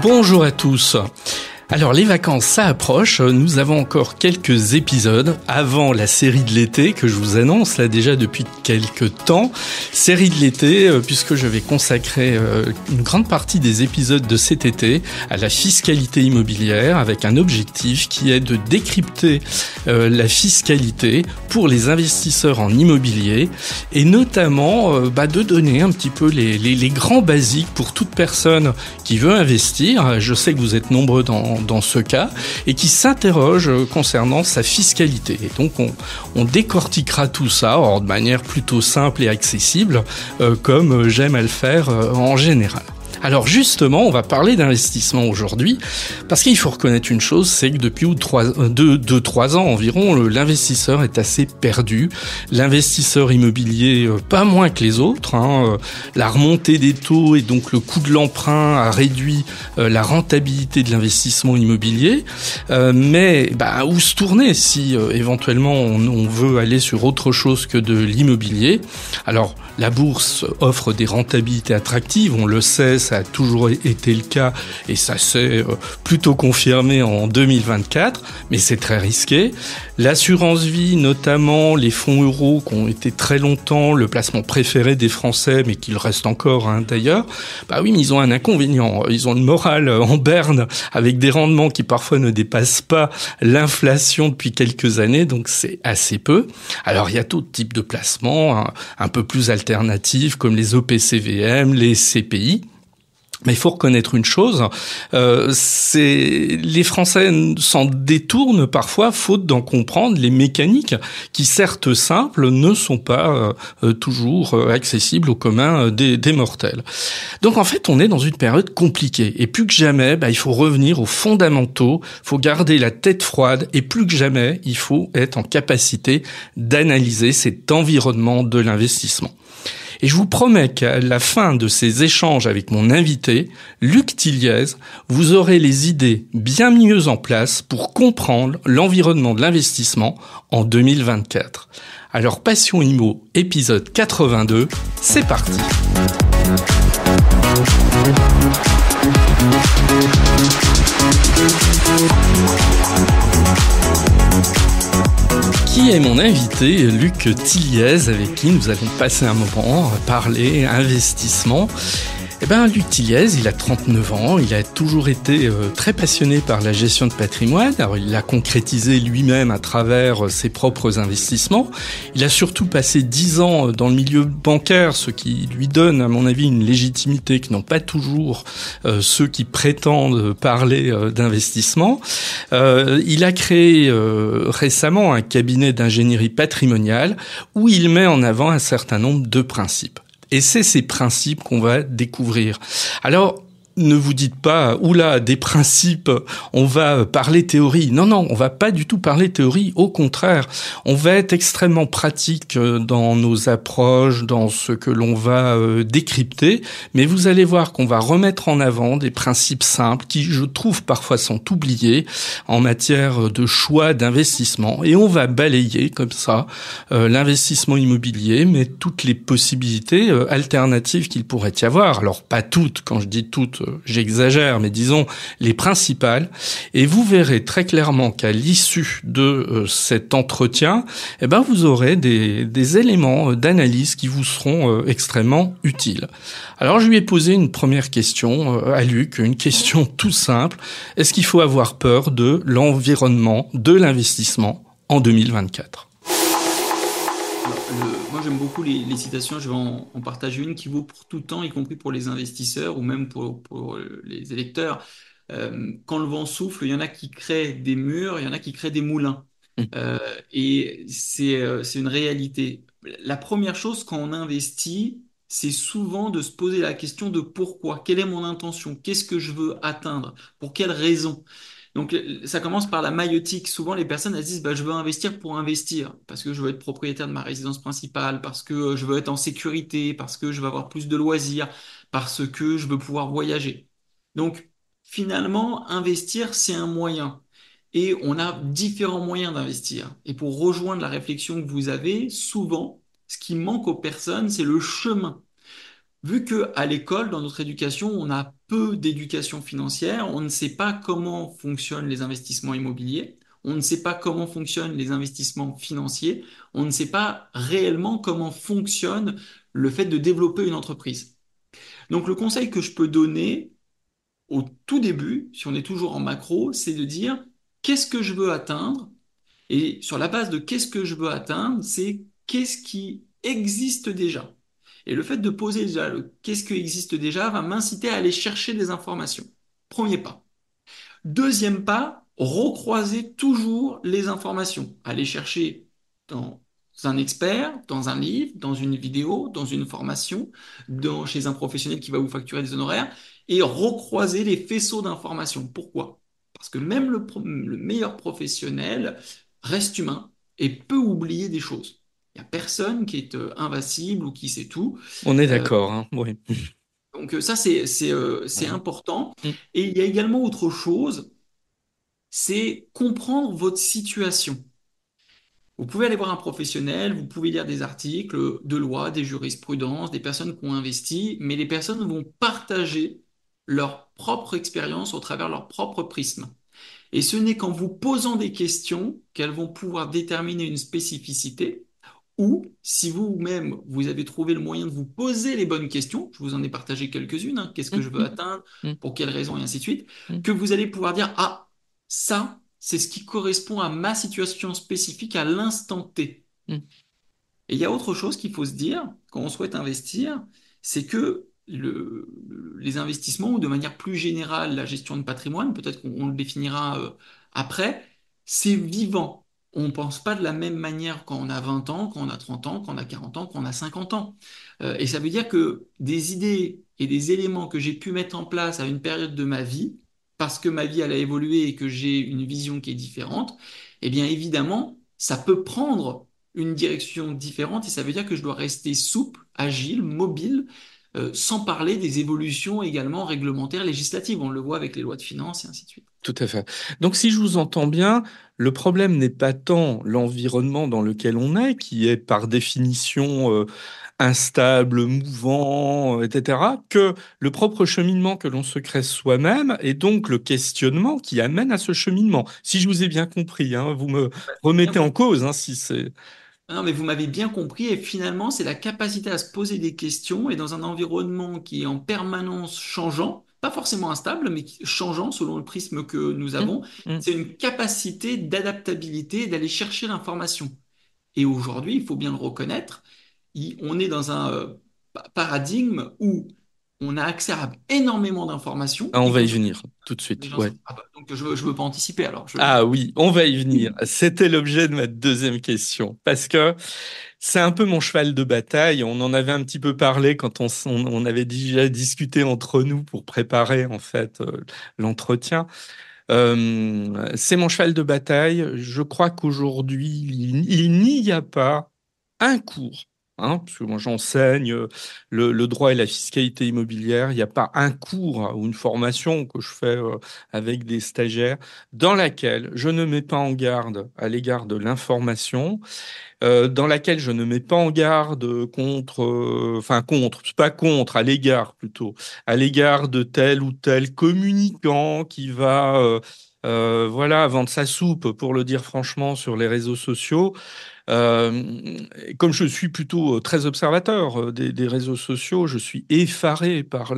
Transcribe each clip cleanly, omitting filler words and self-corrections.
Bonjour à tous. Alors les vacances, ça approche, nous avons encore quelques épisodes avant la série de l'été que je vous annonce là déjà depuis quelques temps. Série de l'été puisque je vais consacrer une grande partie des épisodes de cet été à la fiscalité immobilière avec un objectif qui est de décrypter la fiscalité pour les investisseurs en immobilier et notamment de donner un petit peu les grands basiques pour toute personne qui veut investir. Je sais que vous êtes nombreux dans ce cas, et qui s'interroge concernant sa fiscalité. Et donc, on décortiquera tout ça de manière plutôt simple et accessible, comme j'aime à le faire en général. Alors justement, on va parler d'investissement aujourd'hui, parce qu'il faut reconnaître une chose, c'est que depuis 2-3 ans environ, l'investisseur est assez perdu. L'investisseur immobilier, pas moins que les autres. La remontée des taux et donc le coût de l'emprunt a réduit la rentabilité de l'investissement immobilier. Mais où se tourner si éventuellement on veut aller sur autre chose que de l'immobilier? Alors la bourse offre des rentabilités attractives, on le sait, ça a toujours été le cas et ça s'est plutôt confirmé en 2024, mais c'est très risqué. L'assurance vie, notamment les fonds euros qui ont été très longtemps le placement préféré des Français, mais qui le reste encore d'ailleurs, oui, mais ils ont un inconvénient. Ils ont une morale en berne avec des rendements qui parfois ne dépassent pas l'inflation depuis quelques années, donc c'est assez peu. Alors il y a tout type de placements, un peu plus alternatifs comme les OPCVM, les CPI. Mais il faut reconnaître une chose, c'est les Français s'en détournent parfois faute d'en comprendre les mécaniques qui, certes simples, ne sont pas toujours accessibles au commun des mortels. Donc en fait, on est dans une période compliquée et plus que jamais, il faut revenir aux fondamentaux, il faut garder la tête froide et plus que jamais, il faut être en capacité d'analyser cet environnement de l'investissement. Et je vous promets qu'à la fin de ces échanges avec mon invité, Luc Tilliez, vous aurez les idées bien mieux en place pour comprendre l'environnement de l'investissement en 2024. Alors Passion Immo, épisode 82, c'est parti. Qui est mon invité, Luc Tilliez, avec qui nous allons passer un moment à parler investissement. Luc Tilliez, il a 39 ans, il a toujours été très passionné par la gestion de patrimoine. Alors, il l'a concrétisé lui-même à travers ses propres investissements. Il a surtout passé 10 ans dans le milieu bancaire, ce qui lui donne, à mon avis, une légitimité que n'ont pas toujours ceux qui prétendent parler d'investissement. Il a créé récemment un cabinet d'ingénierie patrimoniale où il met en avant un certain nombre de principes. Et c'est ces principes qu'on va découvrir. Alors, ne vous dites pas, oula, des principes, on va parler théorie. Non, on va pas du tout parler théorie. Au contraire, on va être extrêmement pratique dans nos approches, dans ce que l'on va décrypter. Mais vous allez voir qu'on va remettre en avant des principes simples qui, je trouve, parfois sont oubliés en matière de choix d'investissement. Et on va balayer comme ça l'investissement immobilier, mais toutes les possibilités alternatives qu'il pourrait y avoir. Alors, pas toutes, quand je dis toutes, j'exagère, mais disons les principales. Et vous verrez très clairement qu'à l'issue de cet entretien, vous aurez des éléments d'analyse qui vous seront extrêmement utiles. Alors, je lui ai posé une première question à Luc, une question tout simple. Est-ce qu'il faut avoir peur de l'environnement, de l'investissement en 2024 ? Moi, j'aime beaucoup les citations. Je vais en partager une qui vaut pour tout temps, y compris pour les investisseurs ou même pour les électeurs. Quand le vent souffle, il y en a qui créent des murs, il y en a qui créent des moulins. Et c'est une réalité. La première chose quand on investit, c'est souvent de se poser la question de pourquoi, quelle est mon intention, qu'est-ce que je veux atteindre, pour quelle raison. Donc, ça commence par la maïeutique. Souvent, les personnes, elles se disent, je veux investir pour investir, parce que je veux être propriétaire de ma résidence principale, parce que je veux être en sécurité, parce que je veux avoir plus de loisirs, parce que je veux pouvoir voyager. Donc, finalement, investir, c'est un moyen. Et on a différents moyens d'investir. Et pour rejoindre la réflexion que vous avez, souvent, ce qui manque aux personnes, c'est le chemin. Vu que à l'école, dans notre éducation, on a peu d'éducation financière, on ne sait pas comment fonctionnent les investissements immobiliers, on ne sait pas comment fonctionnent les investissements financiers, on ne sait pas réellement comment fonctionne le fait de développer une entreprise. Donc le conseil que je peux donner au tout début, si on est toujours en macro, c'est de dire qu'est-ce que je veux atteindre et sur la base de qu'est-ce que je veux atteindre, c'est qu'est-ce qui existe déjà. Et le fait de poser déjà le qu'est-ce qui existe déjà va m'inciter à aller chercher des informations. Premier pas. Deuxième pas, recroiser toujours les informations. Aller chercher dans un expert, dans un livre, dans une vidéo, dans une formation, chez un professionnel qui va vous facturer des honoraires, et recroiser les faisceaux d'informations. Pourquoi? Parce que même le meilleur professionnel reste humain et peut oublier des choses. Il n'y a personne qui est invincible ou qui sait tout. On est Euh, d'accord, hein, oui. donc ça, c'est Ouais. important. Mm. Et il y a également autre chose, c'est comprendre votre situation. Vous pouvez aller voir un professionnel, vous pouvez lire des articles de loi, des jurisprudences, des personnes qui ont investi, mais les personnes vont partager leur propre expérience au travers leur propre prisme. Et ce n'est qu'en vous posant des questions qu'elles vont pouvoir déterminer une spécificité, ou si vous-même, vous avez trouvé le moyen de vous poser les bonnes questions, je vous en ai partagé quelques-unes, hein, qu'est-ce que Mm, je veux mm, atteindre, mm, pour quelles raisons, et ainsi de suite, mm, que vous allez pouvoir dire, ah, ça, c'est ce qui correspond à ma situation spécifique à l'instant T. mm. Et il y a autre chose qu'il faut se dire quand on souhaite investir, c'est que les investissements, ou de manière plus générale la gestion de patrimoine, peut-être qu'on le définira après, c'est vivant. On ne pense pas de la même manière quand on a 20 ans, quand on a 30 ans, quand on a 40 ans, quand on a 50 ans. Et ça veut dire que des idées et des éléments que j'ai pu mettre en place à une période de ma vie, parce que ma vie elle a évolué et que j'ai une vision qui est différente, eh bien évidemment, ça peut prendre une direction différente et ça veut dire que je dois rester souple, agile, mobile, sans parler des évolutions également réglementaires, législatives. On le voit avec les lois de finances et ainsi de suite. Tout à fait. Donc, si je vous entends bien, le problème n'est pas tant l'environnement dans lequel on est, qui est par définition instable, mouvant, etc., que le propre cheminement que l'on se crée soi-même et donc le questionnement qui amène à ce cheminement. Si je vous ai bien compris, hein, vous me Bien remettez en compris. cause, hein, si c'est... Non, mais vous m'avez bien compris et finalement, c'est la capacité à se poser des questions et dans un environnement qui est en permanence changeant, pas forcément instable, mais changeant selon le prisme que nous Hum, avons, hum. c'est une capacité d'adaptabilité et d'aller chercher l'information. Et aujourd'hui, il faut bien le reconnaître, on est dans un paradigme où on a accès à énormément d'informations Ah, on et va y comme ça, venir tout de les suite. gens Ouais. sont... Ah bah, donc je ne veux pas anticiper alors. Ah oui, on va y venir. C'était l'objet de ma deuxième question. Parce que c'est un peu mon cheval de bataille. On en avait un petit peu parlé quand on avait déjà discuté entre nous pour préparer en fait l'entretien. C'est mon cheval de bataille. Je crois qu'aujourd'hui, il n'y a pas un cours, hein, parce que moi j'enseigne le droit et la fiscalité immobilière. Il n'y a pas un cours ou une formation que je fais avec des stagiaires dans laquelle je ne mets pas en garde à l'égard de l'information, dans laquelle je ne mets pas en garde contre, enfin contre, c'est pas contre, à l'égard plutôt, à l'égard de tel ou tel communicant qui va, voilà, vendre sa soupe, pour le dire franchement, sur les réseaux sociaux. Comme je suis plutôt très observateur des réseaux sociaux, je suis effaré par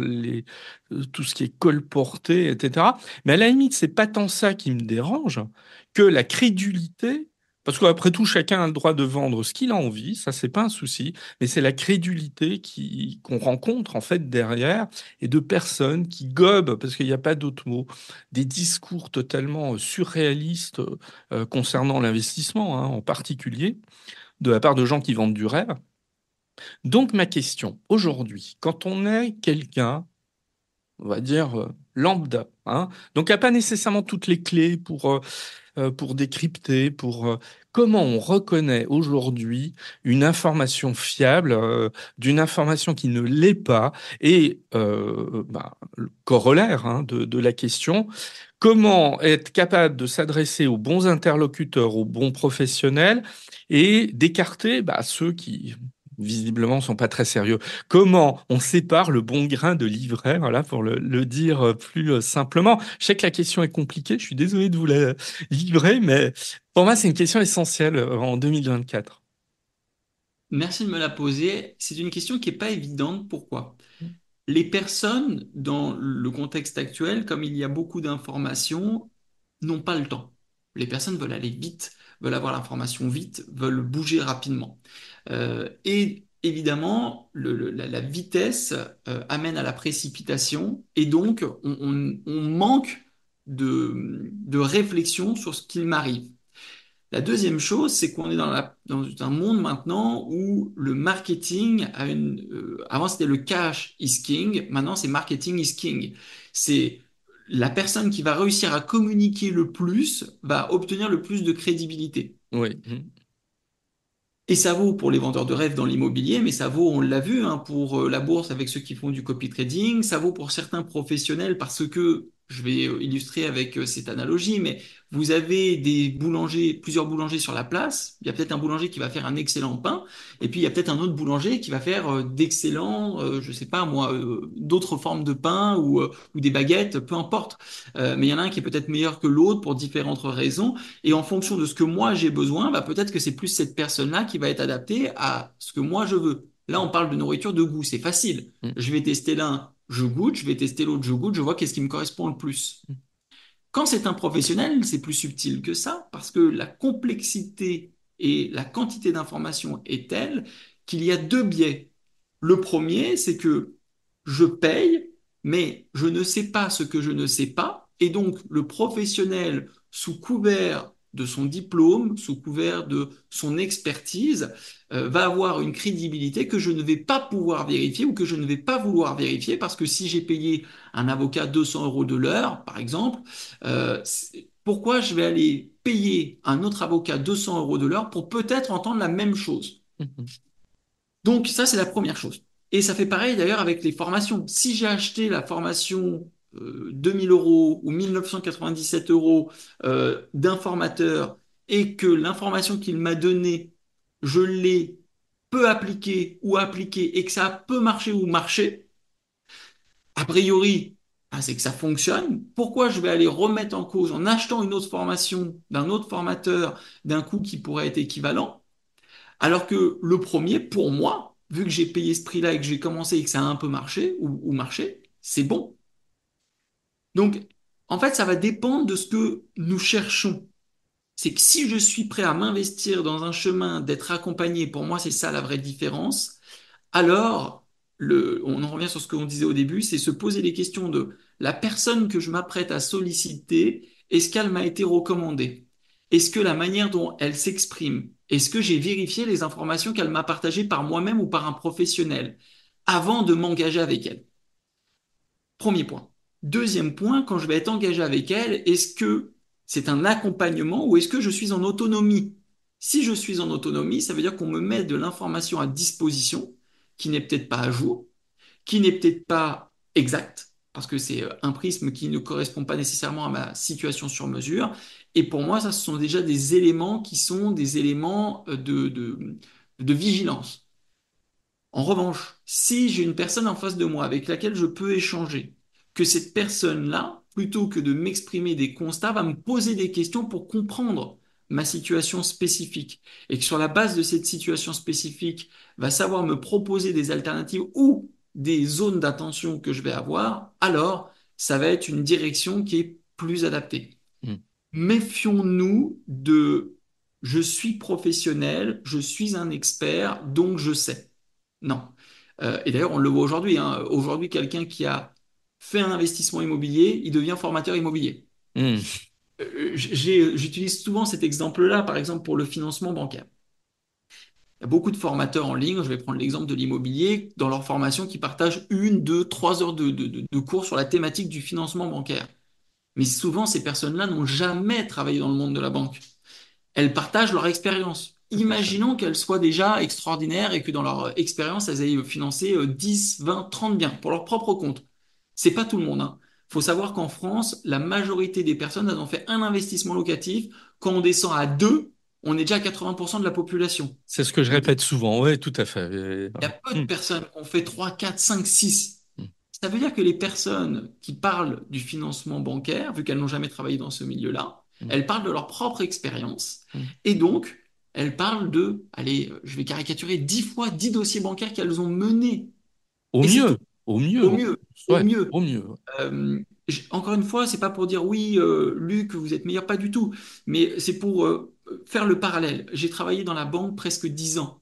tout ce qui est colporté, etc. Mais à la limite, c'est pas tant ça qui me dérange que la crédulité. Parce qu'après tout, chacun a le droit de vendre ce qu'il a envie, ça c'est pas un souci, mais c'est la crédulité qu'on rencontre en fait derrière et de personnes qui gobent, parce qu'il n'y a pas d'autre mot, des discours totalement surréalistes concernant l'investissement, hein, en particulier, de la part de gens qui vendent du rêve. Donc ma question, aujourd'hui, quand on est quelqu'un, on va dire lambda, hein, donc il n'y a pas nécessairement toutes les clés pour décrypter, comment on reconnaît aujourd'hui une information fiable d'une information qui ne l'est pas, et le corollaire hein, de la question, comment être capable de s'adresser aux bons interlocuteurs, aux bons professionnels et d'écarter ceux qui visiblement, sont pas très sérieux. Comment on sépare le bon grain de l'ivraie, voilà, pour le dire plus simplement. Je sais que la question est compliquée, je suis désolé de vous la livrer, mais pour moi, c'est une question essentielle en 2024. Merci de me la poser. C'est une question qui n'est pas évidente. Pourquoi? Les personnes, dans le contexte actuel, comme il y a beaucoup d'informations, n'ont pas le temps. Les personnes veulent aller vite, veulent avoir l'information vite, veulent bouger rapidement. Et évidemment, la vitesse amène à la précipitation et donc on manque de réflexion sur ce qu'il m'arrive. La deuxième chose, c'est qu'on est dans un monde maintenant où le marketing a avant c'était le cash is king, maintenant c'est marketing is king. C'est la personne qui va réussir à communiquer le plus va obtenir le plus de crédibilité. Oui. Et ça vaut pour les vendeurs de rêves dans l'immobilier, mais ça vaut, on l'a vu, hein, pour la bourse avec ceux qui font du copy trading, ça vaut pour certains professionnels parce que, je vais illustrer avec cette analogie, mais vous avez des boulangers, plusieurs boulangers sur la place, il y a peut-être un boulanger qui va faire un excellent pain, et puis il y a peut-être un autre boulanger qui va faire d'excellents, je sais pas moi, d'autres formes de pain ou des baguettes, peu importe. Mais il y en a un qui est peut-être meilleur que l'autre pour différentes raisons. Et en fonction de ce que moi j'ai besoin, bah peut-être que c'est plus cette personne-là qui va être adaptée à ce que moi je veux. Là, on parle de nourriture de goût, c'est facile. Je vais tester l'un, je goûte, je vais tester l'autre, je goûte, je vois qu'est-ce qui me correspond le plus. Quand c'est un professionnel, c'est plus subtil que ça, parce que la complexité et la quantité d'informations est telle qu'il y a deux biais. Le premier, c'est que je paye, mais je ne sais pas ce que je ne sais pas, et donc le professionnel, sous couvert de son diplôme, sous couvert de son expertise, va avoir une crédibilité que je ne vais pas pouvoir vérifier ou que je ne vais pas vouloir vérifier, parce que si j'ai payé un avocat 200 euros de l'heure, par exemple, pourquoi je vais aller payer un autre avocat 200 euros de l'heure pour peut-être entendre la même chose? Donc ça, c'est la première chose. Et ça fait pareil d'ailleurs avec les formations. Si j'ai acheté la formation 2000 euros ou 1997 euros d'un formateur et que l'information qu'il m'a donnée, je l'ai peu appliquée ou appliquée et que ça a peu marché ou marché, a priori, ah, c'est que ça fonctionne. Pourquoi je vais aller remettre en cause en achetant une autre formation d'un autre formateur d'un coût qui pourrait être équivalent, alors que le premier, pour moi, vu que j'ai payé ce prix-là et que j'ai commencé et que ça a un peu marché ou marché, c'est bon. Donc, en fait, ça va dépendre de ce que nous cherchons. C'est que si je suis prêt à m'investir dans un chemin, d'être accompagné, pour moi, c'est ça la vraie différence. Alors, on en revient sur ce qu'on disait au début, c'est se poser les questions de la personne que je m'apprête à solliciter, est-ce qu'elle m'a été recommandée? Est-ce que la manière dont elle s'exprime, est-ce que j'ai vérifié les informations qu'elle m'a partagées par moi-même ou par un professionnel avant de m'engager avec elle? Premier point. Deuxième point, quand je vais être engagé avec elle, est-ce que c'est un accompagnement ou est-ce que je suis en autonomie? Si je suis en autonomie, ça veut dire qu'on me met de l'information à disposition qui n'est peut-être pas à jour, qui n'est peut-être pas exacte, parce que c'est un prisme qui ne correspond pas nécessairement à ma situation sur mesure. Et pour moi, ça, ce sont déjà des éléments qui sont des éléments de vigilance. En revanche, si j'ai une personne en face de moi avec laquelle je peux échanger, que cette personne-là, plutôt que de m'exprimer des constats, va me poser des questions pour comprendre ma situation spécifique et que sur la base de cette situation spécifique, va savoir me proposer des alternatives ou des zones d'attention que je vais avoir, alors ça va être une direction qui est plus adaptée. Mm. Méfions-nous de je suis professionnel, je suis un expert, donc je sais. Non. Et d'ailleurs, on le voit aujourd'hui, hein. Aujourd'hui, quelqu'un qui a fait un investissement immobilier, il devient formateur immobilier. Mm. J'utilise souvent cet exemple-là, par exemple, pour le financement bancaire. Il y a beaucoup de formateurs en ligne, je vais prendre l'exemple de l'immobilier, dans leur formation, qui partagent 1, 2, 3 heures de cours sur la thématique du financement bancaire. Mais souvent, ces personnes-là n'ont jamais travaillé dans le monde de la banque. Elles partagent leur expérience. Tout à fait. Imaginons qu'elles soient déjà extraordinaires et que dans leur expérience, elles aient financé 10, 20, 30 biens pour leur propre compte. C'est pas tout le monde, hein. Faut savoir qu'en France, la majorité des personnes, elles ont fait un investissement locatif. Quand on descend à deux, On est déjà à 80% de la population. C'est ce que je Donc, répète souvent. Oui, tout à fait. il y a peu de Hum, personnes qui ont fait 3, 4, 5, 6. hum, Ça veut dire que les personnes qui parlent du financement bancaire, vu qu'elles n'ont jamais travaillé dans ce milieu-là, hum, elles parlent de leur propre expérience. hum. Et donc, elles parlent de, allez, je vais caricaturer, 10 fois 10 dossiers bancaires qu'elles ont menés. Au Et c'est mieux, tout. au mieux. Au mieux. Au Ouais, mieux. au mieux. Encore une fois, c'est pas pour dire oui, Luc, vous êtes meilleur, pas du tout. Mais c'est pour faire le parallèle. J'ai travaillé dans la banque presque 10 ans.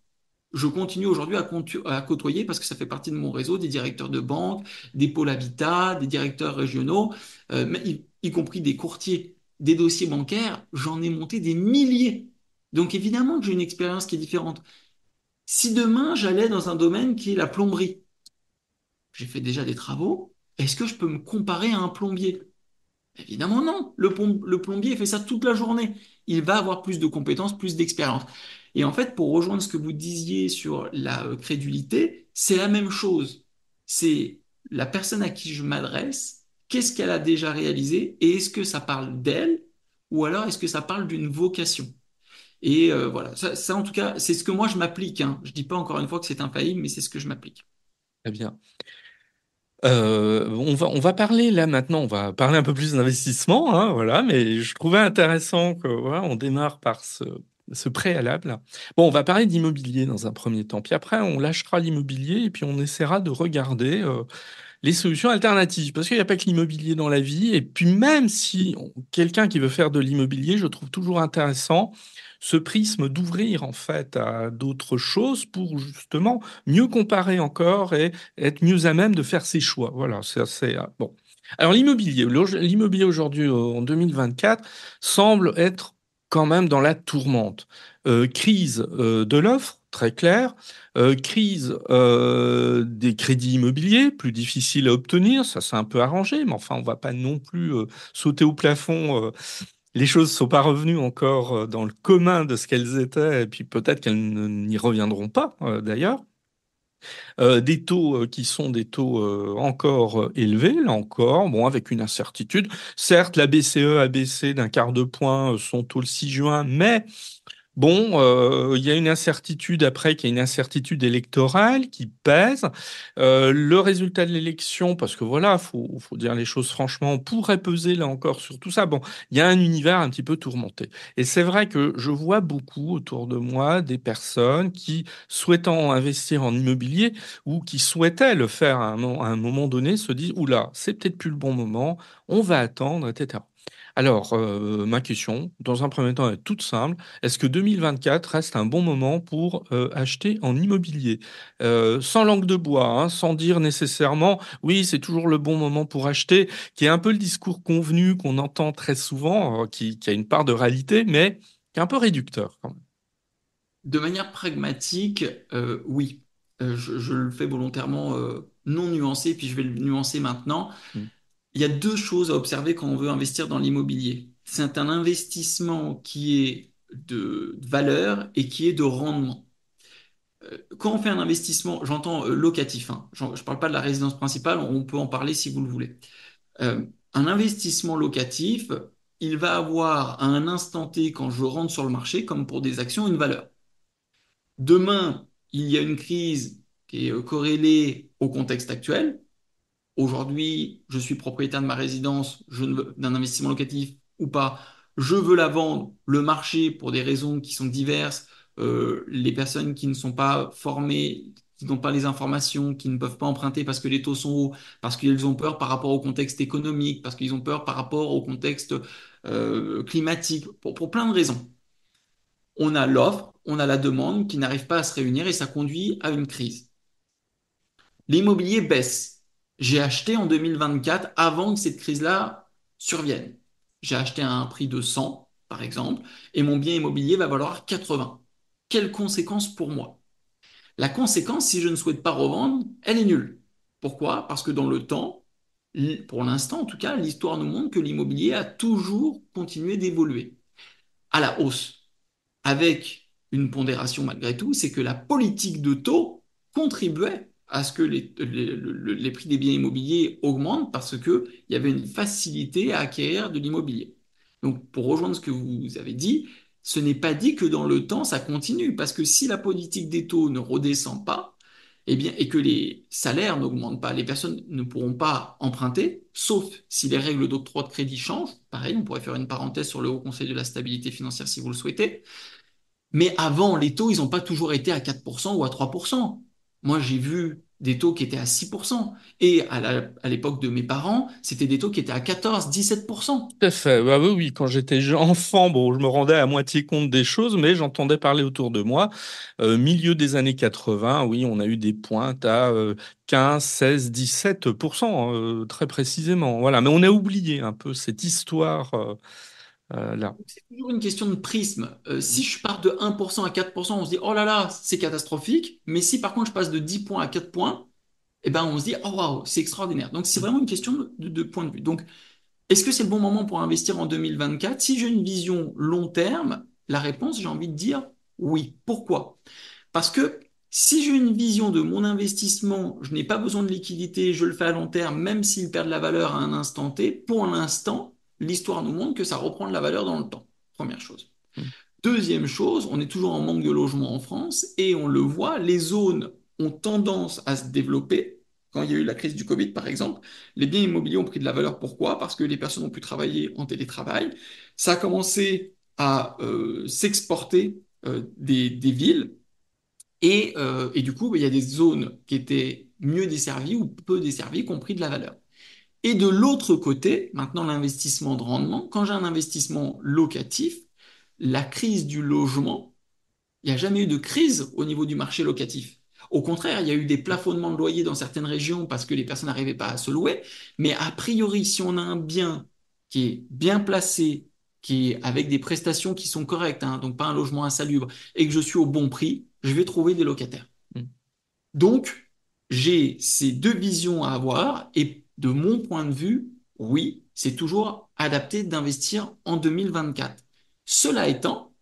Je continue aujourd'hui à côtoyer, parce que ça fait partie de mon réseau, des directeurs de banque, des pôles habitat, des directeurs régionaux, mais y compris des courtiers, des dossiers bancaires. J'en ai monté des milliers. Donc évidemment que j'ai une expérience qui est différente. Si demain j'allais dans un domaine qui est la plomberie, j'ai fait déjà des travaux, est-ce que je peux me comparer à un plombier? Évidemment non. Le plombier fait ça toute la journée. Il va avoir plus de compétences, plus d'expérience. Et en fait, pour rejoindre ce que vous disiez sur la crédulité, c'est la même chose. C'est la personne à qui je m'adresse, qu'est-ce qu'elle a déjà réalisé et est-ce que ça parle d'elle ou alors est-ce que ça parle d'une vocation? Et voilà, ça, en tout cas, c'est ce que moi je m'applique, hein. Je dis pas encore une fois que c'est infaillible, mais c'est ce que je m'applique. Très bien. On va parler là maintenant, on va parler un peu plus d'investissement, hein, voilà, mais je trouvais intéressant que voilà, on démarre par ce préalable. Bon, on va parler d'immobilier dans un premier temps, puis après on lâchera l'immobilier et puis on essaiera de regarder les solutions alternatives, parce qu'il n'y a pas que l'immobilier dans la vie, et puis même si quelqu'un qui veut faire de l'immobilier, je trouve toujours intéressant ce prisme d'ouvrir en fait à d'autres choses pour justement mieux comparer encore et être mieux à même de faire ses choix. Voilà, c'est bon. Alors l'immobilier aujourd'hui en 2024 semble être quand même dans la tourmente. Crise de l'offre, très claire, crise des crédits immobiliers, plus difficile à obtenir, ça s'est un peu arrangé, mais enfin on va pas non plus sauter au plafond. Les choses sont pas revenues encore dans le commun de ce qu'elles étaient, et puis peut-être qu'elles n'y reviendront pas d'ailleurs. Des taux qui sont des taux encore élevés, là encore, bon, avec une incertitude. Certes, la BCE a baissé d'un quart de point son taux le 6 juin, mais bon, il y a une incertitude après, qu'il y a une incertitude électorale qui pèse. Le résultat de l'élection, parce que voilà, faut dire les choses franchement, pourrait peser là encore sur tout ça. Bon, il y a un univers un petit peu tourmenté. Et c'est vrai que je vois beaucoup autour de moi des personnes qui, souhaitant investir en immobilier ou qui souhaitaient le faire à un moment donné, se disent, oula, c'est peut-être plus le bon moment, on va attendre, etc. Alors, ma question, dans un premier temps, est toute simple. Est-ce que 2024 reste un bon moment pour acheter en immobilier? Sans langue de bois, hein, sans dire nécessairement, oui, c'est toujours le bon moment pour acheter, qui est un peu le discours convenu qu'on entend très souvent, qui a une part de réalité, mais qui est un peu réducteur quand même. De manière pragmatique, oui. Je le fais volontairement non nuancé, puis je vais le nuancer maintenant. Mm. Il y a deux choses à observer quand on veut investir dans l'immobilier. C'est un investissement qui est de valeur et qui est de rendement. Quand on fait un investissement, j'entends locatif, hein. Je ne parle pas de la résidence principale, on peut en parler si vous le voulez. Un investissement locatif, il va avoir à un instant T, quand je rentre sur le marché, comme pour des actions, une valeur. Demain, il y a une crise qui est corrélée au contexte actuel. Aujourd'hui, je suis propriétaire de ma résidence, d'un investissement locatif ou pas, je veux la vendre. Le marché, pour des raisons qui sont diverses, les personnes qui ne sont pas formées, qui n'ont pas les informations, qui ne peuvent pas emprunter parce que les taux sont hauts, parce qu'ils ont peur par rapport au contexte économique, parce qu'ils ont peur par rapport au contexte climatique, pour plein de raisons. On a l'offre, on a la demande qui n'arrive pas à se réunir et ça conduit à une crise. L'immobilier baisse. J'ai acheté en 2024 avant que cette crise-là survienne. J'ai acheté à un prix de 100, par exemple, et mon bien immobilier va valoir 80. Quelle conséquence pour moi? La conséquence, si je ne souhaite pas revendre, elle est nulle. Pourquoi? Parce que dans le temps, pour l'instant en tout cas, l'histoire nous montre que l'immobilier a toujours continué d'évoluer à la hausse, avec une pondération malgré tout, c'est que la politique de taux contribuait à ce que les prix des biens immobiliers augmentent parce qu'il y avait une facilité à acquérir de l'immobilier. Donc, pour rejoindre ce que vous avez dit, ce n'est pas dit que dans le temps, ça continue. Parce que si la politique des taux ne redescend pas, eh bien, et que les salaires n'augmentent pas, les personnes ne pourront pas emprunter, sauf si les règles d'octroi de crédit changent. Pareil, on pourrait faire une parenthèse sur le Haut Conseil de la stabilité financière si vous le souhaitez. Mais avant, les taux, ils n'ont pas toujours été à 4% ou à 3%. Moi, j'ai vu des taux qui étaient à 6%. Et à l'époque de mes parents, c'était des taux qui étaient à 14, 17%. Tout à fait. Bah oui, oui, quand j'étais enfant, bon, je me rendais à moitié compte des choses, mais j'entendais parler autour de moi. Milieu des années 80, oui, on a eu des pointes à 15, 16, 17%, très précisément. Voilà, mais on a oublié un peu cette histoire là. C'est toujours une question de prisme. Si je pars de 1% à 4%, on se dit, oh là là, c'est catastrophique. Mais si par contre je passe de 10 points à 4 points, eh ben, on se dit, oh waouh, c'est extraordinaire. Donc c'est vraiment une question de point de vue. Donc, est-ce que c'est le bon moment pour investir en 2024? Si j'ai une vision long terme, la réponse, j'ai envie de dire oui. Pourquoi? Parce que si j'ai une vision de mon investissement, je n'ai pas besoin de liquidité, je le fais à long terme, même s'il perd de la valeur à un instant T, pour l'instant, l'histoire nous montre que ça reprend de la valeur dans le temps. Première chose. Deuxième chose, on est toujours en manque de logement en France et on le voit, les zones ont tendance à se développer. Quand il y a eu la crise du Covid, par exemple, les biens immobiliers ont pris de la valeur. Pourquoi? Parce que les personnes ont pu travailler en télétravail. Ça a commencé à s'exporter des villes et du coup, il y a des zones qui étaient mieux desservies ou peu desservies qui ont pris de la valeur. Et de l'autre côté, maintenant l'investissement de rendement, quand j'ai un investissement locatif, la crise du logement, il n'y a jamais eu de crise au niveau du marché locatif. Au contraire, il y a eu des plafonnements de loyers dans certaines régions parce que les personnes n'arrivaient pas à se louer. Mais a priori, si on a un bien qui est bien placé, qui est avec des prestations qui sont correctes, hein, donc pas un logement insalubre, et que je suis au bon prix, je vais trouver des locataires. Donc, j'ai ces deux visions à avoir et de mon point de vue, oui, c'est toujours adapté d'investir en 2024. Cela étant,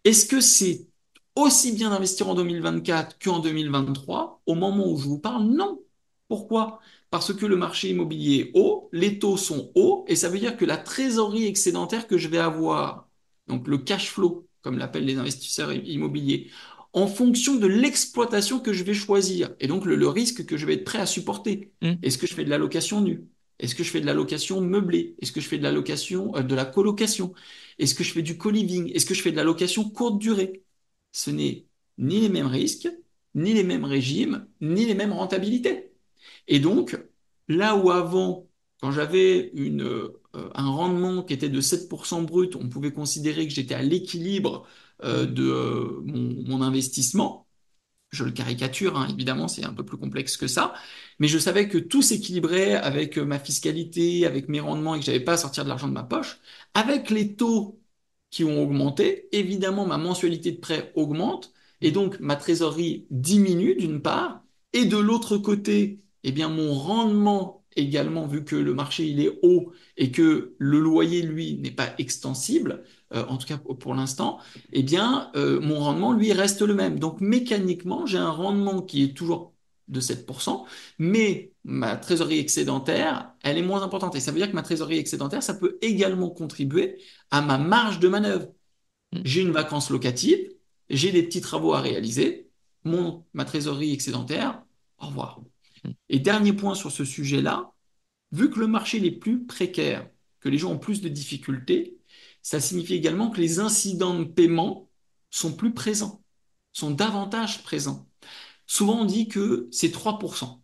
est-ce que c'est aussi bien d'investir en 2024 qu'en 2023? Au moment où je vous parle, non. Pourquoi? Parce que le marché immobilier est haut, les taux sont hauts, et ça veut dire que la trésorerie excédentaire que je vais avoir, donc le cash flow, comme l'appellent les investisseurs immobiliers, en fonction de l'exploitation que je vais choisir, et donc le risque que je vais être prêt à supporter. Mm. Est-ce que je fais de la location nue? Est-ce que je fais de la location meublée? Est-ce que je fais de la location, de la colocation? Est-ce que je fais du co-living? Est-ce que je fais de la location courte durée? Ce n'est ni les mêmes risques, ni les mêmes régimes, ni les mêmes rentabilités. Et donc, là où avant, quand j'avais un rendement qui était de 7% brut, on pouvait considérer que j'étais à l'équilibre de mon investissement. Je le caricature, hein, évidemment, c'est un peu plus complexe que ça. Mais je savais que tout s'équilibrait avec ma fiscalité, avec mes rendements et que j'avais pas à sortir de l'argent de ma poche. Avec les taux qui ont augmenté, évidemment, ma mensualité de prêt augmente et donc ma trésorerie diminue d'une part. Et de l'autre côté, eh bien, mon rendement également, vu que le marché il est haut et que le loyer, lui, n'est pas extensible, en tout cas pour l'instant, eh bien, mon rendement, lui, reste le même. Donc, mécaniquement, j'ai un rendement qui est toujours de 7%, mais ma trésorerie excédentaire, elle est moins importante. Et ça veut dire que ma trésorerie excédentaire, ça peut également contribuer à ma marge de manœuvre. Mm. J'ai une vacance locative, j'ai des petits travaux à réaliser, ma trésorerie excédentaire, au revoir. Mm. Et dernier point sur ce sujet-là, vu que le marché est plus précaire, que les gens ont plus de difficultés, ça signifie également que les incidents de paiement sont plus présents, sont davantage présents. Souvent, on dit que c'est 3%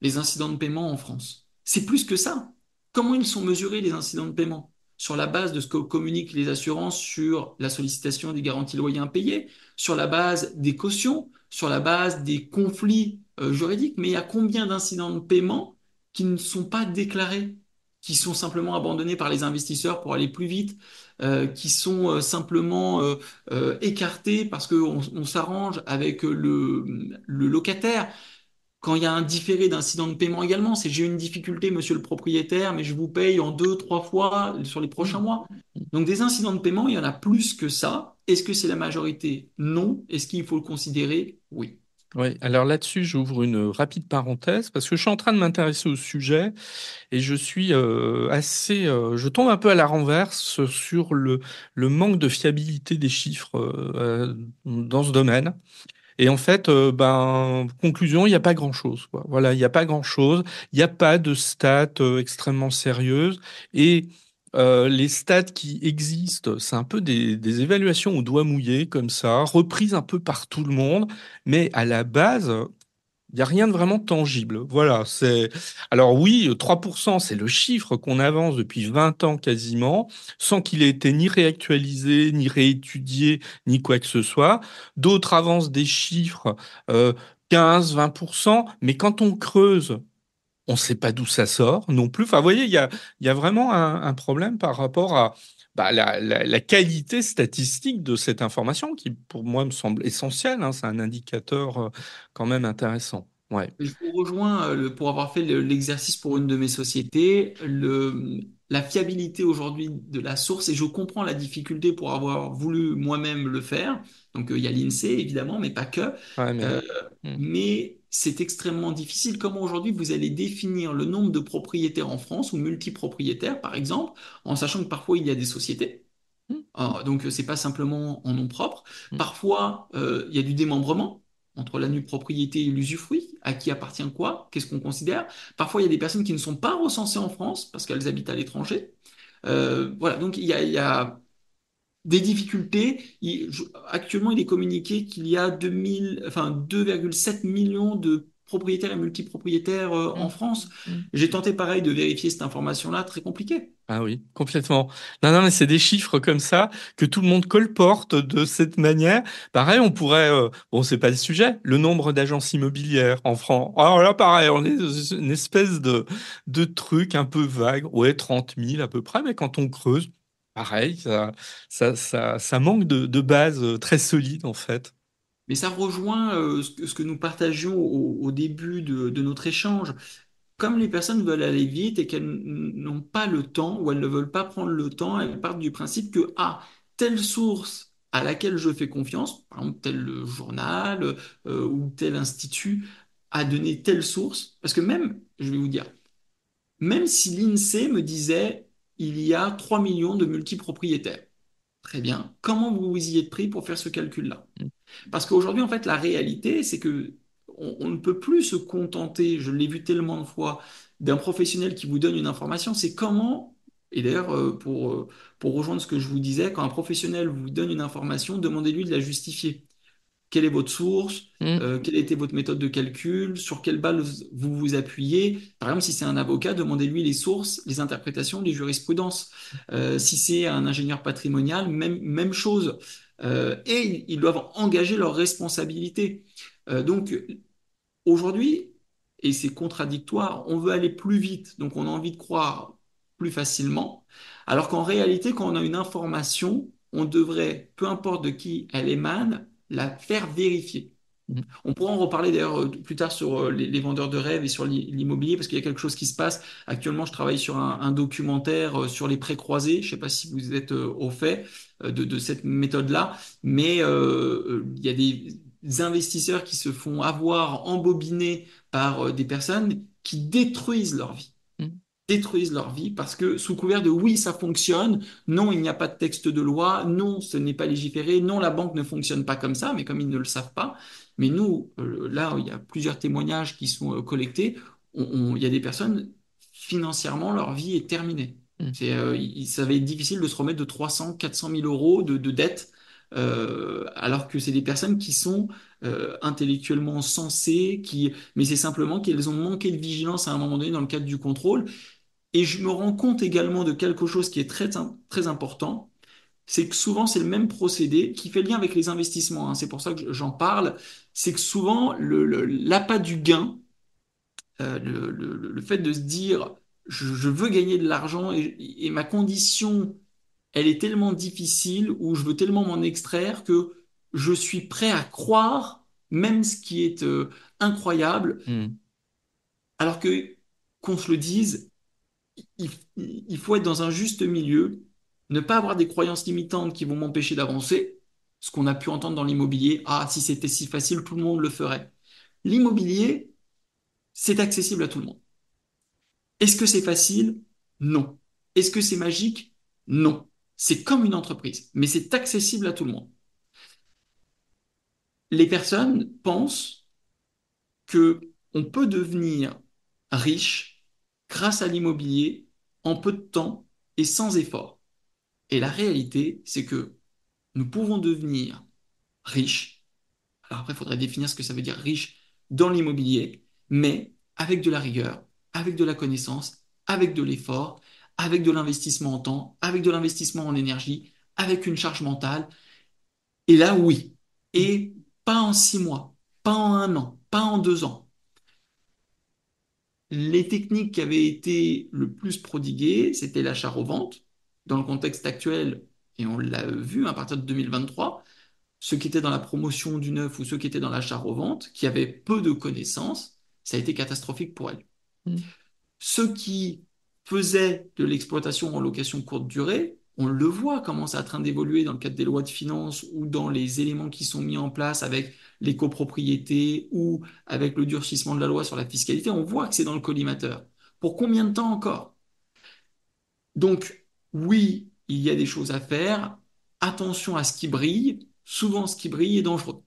les incidents de paiement en France. C'est plus que ça. Comment ils sont mesurés, les incidents de paiement? Sur la base de ce que communiquent les assurances sur la sollicitation des garanties loyers impayés, sur la base des cautions, sur la base des conflits juridiques. Mais il y a combien d'incidents de paiement qui ne sont pas déclarés, qui sont simplement abandonnés par les investisseurs pour aller plus vite, qui sont simplement écartés parce qu'on s'arrange avec le locataire. Quand il y a un différé d'incident de paiement également, c'est j'ai une difficulté, monsieur le propriétaire, mais je vous paye en deux, trois fois sur les prochains Mm. mois. Donc des incidents de paiement, il y en a plus que ça. Est-ce que c'est la majorité? Non. Est-ce qu'il faut le considérer? Oui. Oui, alors là-dessus, j'ouvre une rapide parenthèse parce que je suis en train de m'intéresser au sujet et je suis je tombe un peu à la renverse sur le manque de fiabilité des chiffres dans ce domaine. Et en fait, conclusion, il n'y a pas grand-chose, quoi. Voilà, il n'y a pas grand-chose. Il n'y a pas de stats extrêmement sérieuses. Et les stats qui existent, c'est un peu des évaluations au doigt mouillé, comme ça, reprises un peu par tout le monde. Mais à la base, il n'y a rien de vraiment tangible. Voilà, c'est. Alors oui, 3%, c'est le chiffre qu'on avance depuis 20 ans quasiment, sans qu'il ait été ni réactualisé, ni réétudié, ni quoi que ce soit. D'autres avancent des chiffres 15, 20%, mais quand on creuse, on ne sait pas d'où ça sort non plus. Enfin, vous voyez, il y a vraiment un problème par rapport à la qualité statistique de cette information qui, pour moi, me semble essentielle, hein. C'est un indicateur quand même intéressant. Ouais, Je vous rejoins pour avoir fait l'exercice pour une de mes sociétés, la fiabilité aujourd'hui de la source, et je comprends la difficulté pour avoir voulu moi-même le faire. Donc il y a l'INSEE évidemment, mais pas que. ouais, mais. Euh, mais c'est extrêmement difficile. Comment aujourd'hui vous allez définir le nombre de propriétaires en France ou multipropriétaires par exemple, en sachant que parfois il y a des sociétés. Hmm, Donc, c'est pas simplement en nom propre. hmm, Parfois, il y a du démembrement entre la nue propriété et l'usufruit. À qui appartient quoi? Qu'est-ce qu'on considère? Parfois, il y a des personnes qui ne sont pas recensées en France parce qu'elles habitent à l'étranger. Voilà, donc il y a des difficultés. Actuellement, il est communiqué qu'il y a 2,7 millions de propriétaires et multipropriétaires en hmm, France. hmm. J'ai tenté pareil de vérifier cette information-là, très compliqué. Ah oui, complètement. Non, non, mais c'est des chiffres comme ça que tout le monde colporte de cette manière. Pareil, on pourrait, bon, c'est pas le sujet, le nombre d'agences immobilières en France. Alors là, pareil, on est dans une espèce de truc un peu vague. Ouais, 30 000 à peu près, mais quand on creuse, pareil, ça manque de base très solide, en fait. Mais ça rejoint ce que nous partagions au début de notre échange. Comme les personnes veulent aller vite et qu'elles n'ont pas le temps ou elles ne veulent pas prendre le temps, elles partent du principe que, ah, telle source à laquelle je fais confiance, par exemple tel journal ou tel institut, a donné telle source. Parce que même, je vais vous dire, même si l'INSEE me disait il y a 3 millions de multipropriétaires, très bien, comment vous vous y êtes pris pour faire ce calcul-là? Parce qu'aujourd'hui, en fait, la réalité, c'est que on ne peut plus se contenter, je l'ai vu tellement de fois, d'un professionnel qui vous donne une information. C'est comment, et d'ailleurs, pour rejoindre ce que je vous disais, quand un professionnel vous donne une information, demandez-lui de la justifier. Quelle est votre source? Mm, Quelle était votre méthode de calcul? Sur quelle base vous vous appuyez? Par exemple, si c'est un avocat, demandez-lui les sources, les interprétations, les jurisprudences. Si c'est un ingénieur patrimonial, même chose. Et ils doivent engager leurs responsabilités. Donc, aujourd'hui, et c'est contradictoire, on veut aller plus vite, donc on a envie de croire plus facilement, alors qu'en réalité, quand on a une information, on devrait, peu importe de qui elle émane, la faire vérifier. mm, On pourra en reparler d'ailleurs plus tard sur les vendeurs de rêves et sur l'immobilier, parce qu'il y a quelque chose qui se passe. Actuellement, je travaille sur un documentaire sur les prêts croisés. Je ne sais pas si vous êtes au fait de cette méthode-là, mais il y a des investisseurs qui se font avoir embobinés par des personnes qui mm, détruisent leur vie parce que sous couvert de oui, ça fonctionne, non, il n'y a pas de texte de loi, non, ce n'est pas légiféré, non, la banque ne fonctionne pas comme ça, mais comme ils ne le savent pas, mais nous, là, il y a plusieurs témoignages qui sont collectés, il y a des personnes, financièrement, leur vie est terminée. mm, Ça va être difficile de se remettre de 300, 400 000 euros de dette, alors que c'est des personnes qui sont intellectuellement sensées, mais c'est simplement qu'elles ont manqué de vigilance à un moment donné dans le cadre du contrôle. Et je me rends compte également de quelque chose qui est très, très important, c'est que souvent c'est le même procédé qui fait lien avec les investissements, hein. C'est pour ça que j'en parle. C'est que souvent l'appât du gain, le fait de se dire je veux gagner de l'argent et ma condition, elle est tellement difficile ou je veux tellement m'en extraire que je suis prêt à croire même ce qui est incroyable, mm. alors que qu'on se le dise, il, il faut être dans un juste milieu, ne pas avoir des croyances limitantes qui vont m'empêcher d'avancer, ce qu'on a pu entendre dans l'immobilier. Ah, si c'était si facile, tout le monde le ferait. L'immobilier, c'est accessible à tout le monde. Est-ce que c'est facile? Non. Est-ce que c'est magique? Non. C'est comme une entreprise, mais c'est accessible à tout le monde. Les personnes pensent que on peut devenir riche grâce à l'immobilier en peu de temps et sans effort. Et la réalité, c'est que nous pouvons devenir riches. Alors après, il faudrait définir ce que ça veut dire riche dans l'immobilier, mais avec de la rigueur, avec de la connaissance, avec de l'effort, avec de l'investissement en temps, avec de l'investissement en énergie, avec une charge mentale. Et là, oui. Et pas en 6 mois, pas en un an, pas en 2 ans. Les techniques qui avaient été le plus prodiguées, c'était l'achat-revente. Dans le contexte actuel, et on l'a vu à partir de 2023, ceux qui étaient dans la promotion du neuf ou ceux qui étaient dans l'achat-revente, qui avaient peu de connaissances, ça a été catastrophique pour elles. Mm. Ceux qui faisaient de l'exploitation en location courte durée, on le voit comment ça est en train d'évoluer dans le cadre des lois de finances ou dans les éléments qui sont mis en place avec les copropriétés ou avec le durcissement de la loi sur la fiscalité. On voit que c'est dans le collimateur. Pour combien de temps encore? Donc, oui, il y a des choses à faire. Attention à ce qui brille. Souvent, ce qui brille est dangereux.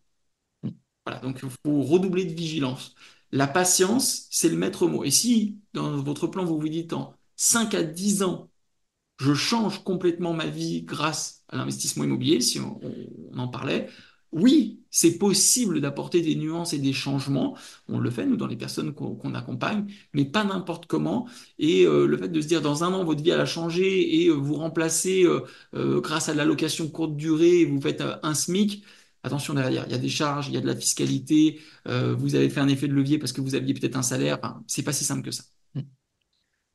Voilà, donc il faut redoubler de vigilance. La patience, c'est le maître mot. Et si dans votre plan, vous vous dites en 5 à 10 ans, je change complètement ma vie grâce à l'investissement immobilier, si on en parlait. Oui, c'est possible d'apporter des nuances et des changements. On le fait, nous, dans les personnes qu'on accompagne, mais pas n'importe comment. Et le fait de se dire, dans un an, votre vie, elle a changé et vous remplacez grâce à de l'allocation courte durée, et vous faites un SMIC. Attention derrière, il y a des charges, il y a de la fiscalité, vous avez fait un effet de levier parce que vous aviez peut-être un salaire. Enfin, c'est pas si simple que ça.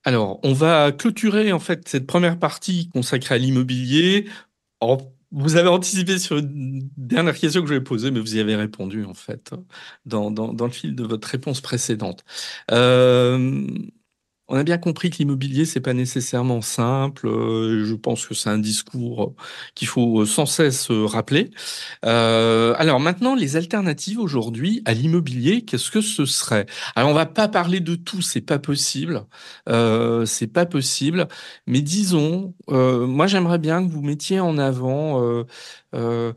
Alors, on va clôturer en fait cette première partie consacrée à l'immobilier. Vous avez anticipé sur une dernière question que je vais poser, mais vous y avez répondu en fait dans le fil de votre réponse précédente. Euh, on a bien compris que l'immobilier, c'est pas nécessairement simple. Je pense que c'est un discours qu'il faut sans cesse rappeler. Alors maintenant, les alternatives aujourd'hui à l'immobilier, qu'est-ce que ce serait? Alors on va pas parler de tout, c'est pas possible, c'est pas possible. Mais disons, moi j'aimerais bien que vous mettiez en avant. Euh,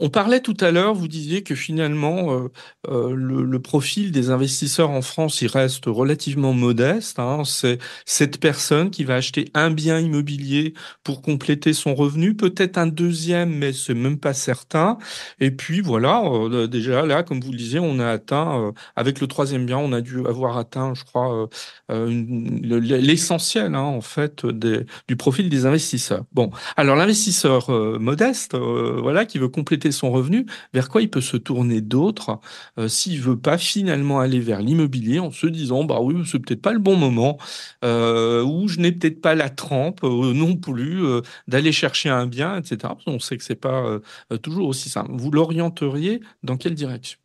on parlait tout à l'heure, vous disiez que finalement le profil des investisseurs en France, il reste relativement modeste, hein. C'est cette personne qui va acheter un bien immobilier pour compléter son revenu, peut-être un deuxième, mais c'est même pas certain. Et puis voilà, déjà là, comme vous le disiez, on a atteint, avec le troisième bien, on a dû avoir atteint, je crois, l'essentiel, hein, en fait, du profil des investisseurs. Bon, alors l'investisseur modeste, voilà, qui veut compléter son revenu, vers quoi il peut se tourner d'autre s'il veut pas finalement aller vers l'immobilier en se disant, bah oui, c'est peut-être pas le bon moment, ou je n'ai peut-être pas la trempe non plus d'aller chercher un bien, etc. On sait que c'est pas toujours aussi simple. Vous l'orienteriez dans quelle direction?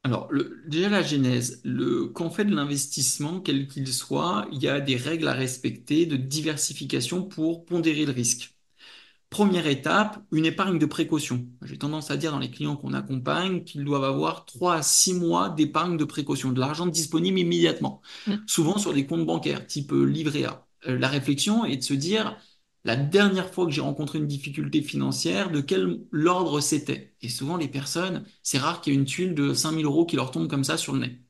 Alors, déjà la genèse, quand on fait de l'investissement, quel qu'il soit, il y a des règles à respecter de diversification pour pondérer le risque. Première étape, une épargne de précaution. J'ai tendance à dire dans les clients qu'on accompagne qu'ils doivent avoir 3 à 6 mois d'épargne de précaution, de l'argent disponible immédiatement, Mm. souvent sur des comptes bancaires type livret A. La réflexion est de se dire, la dernière fois que j'ai rencontré une difficulté financière, de quel ordre c'était? Et souvent les personnes, c'est rare qu'il y ait une tuile de 5 000 € qui leur tombe comme ça sur le nez.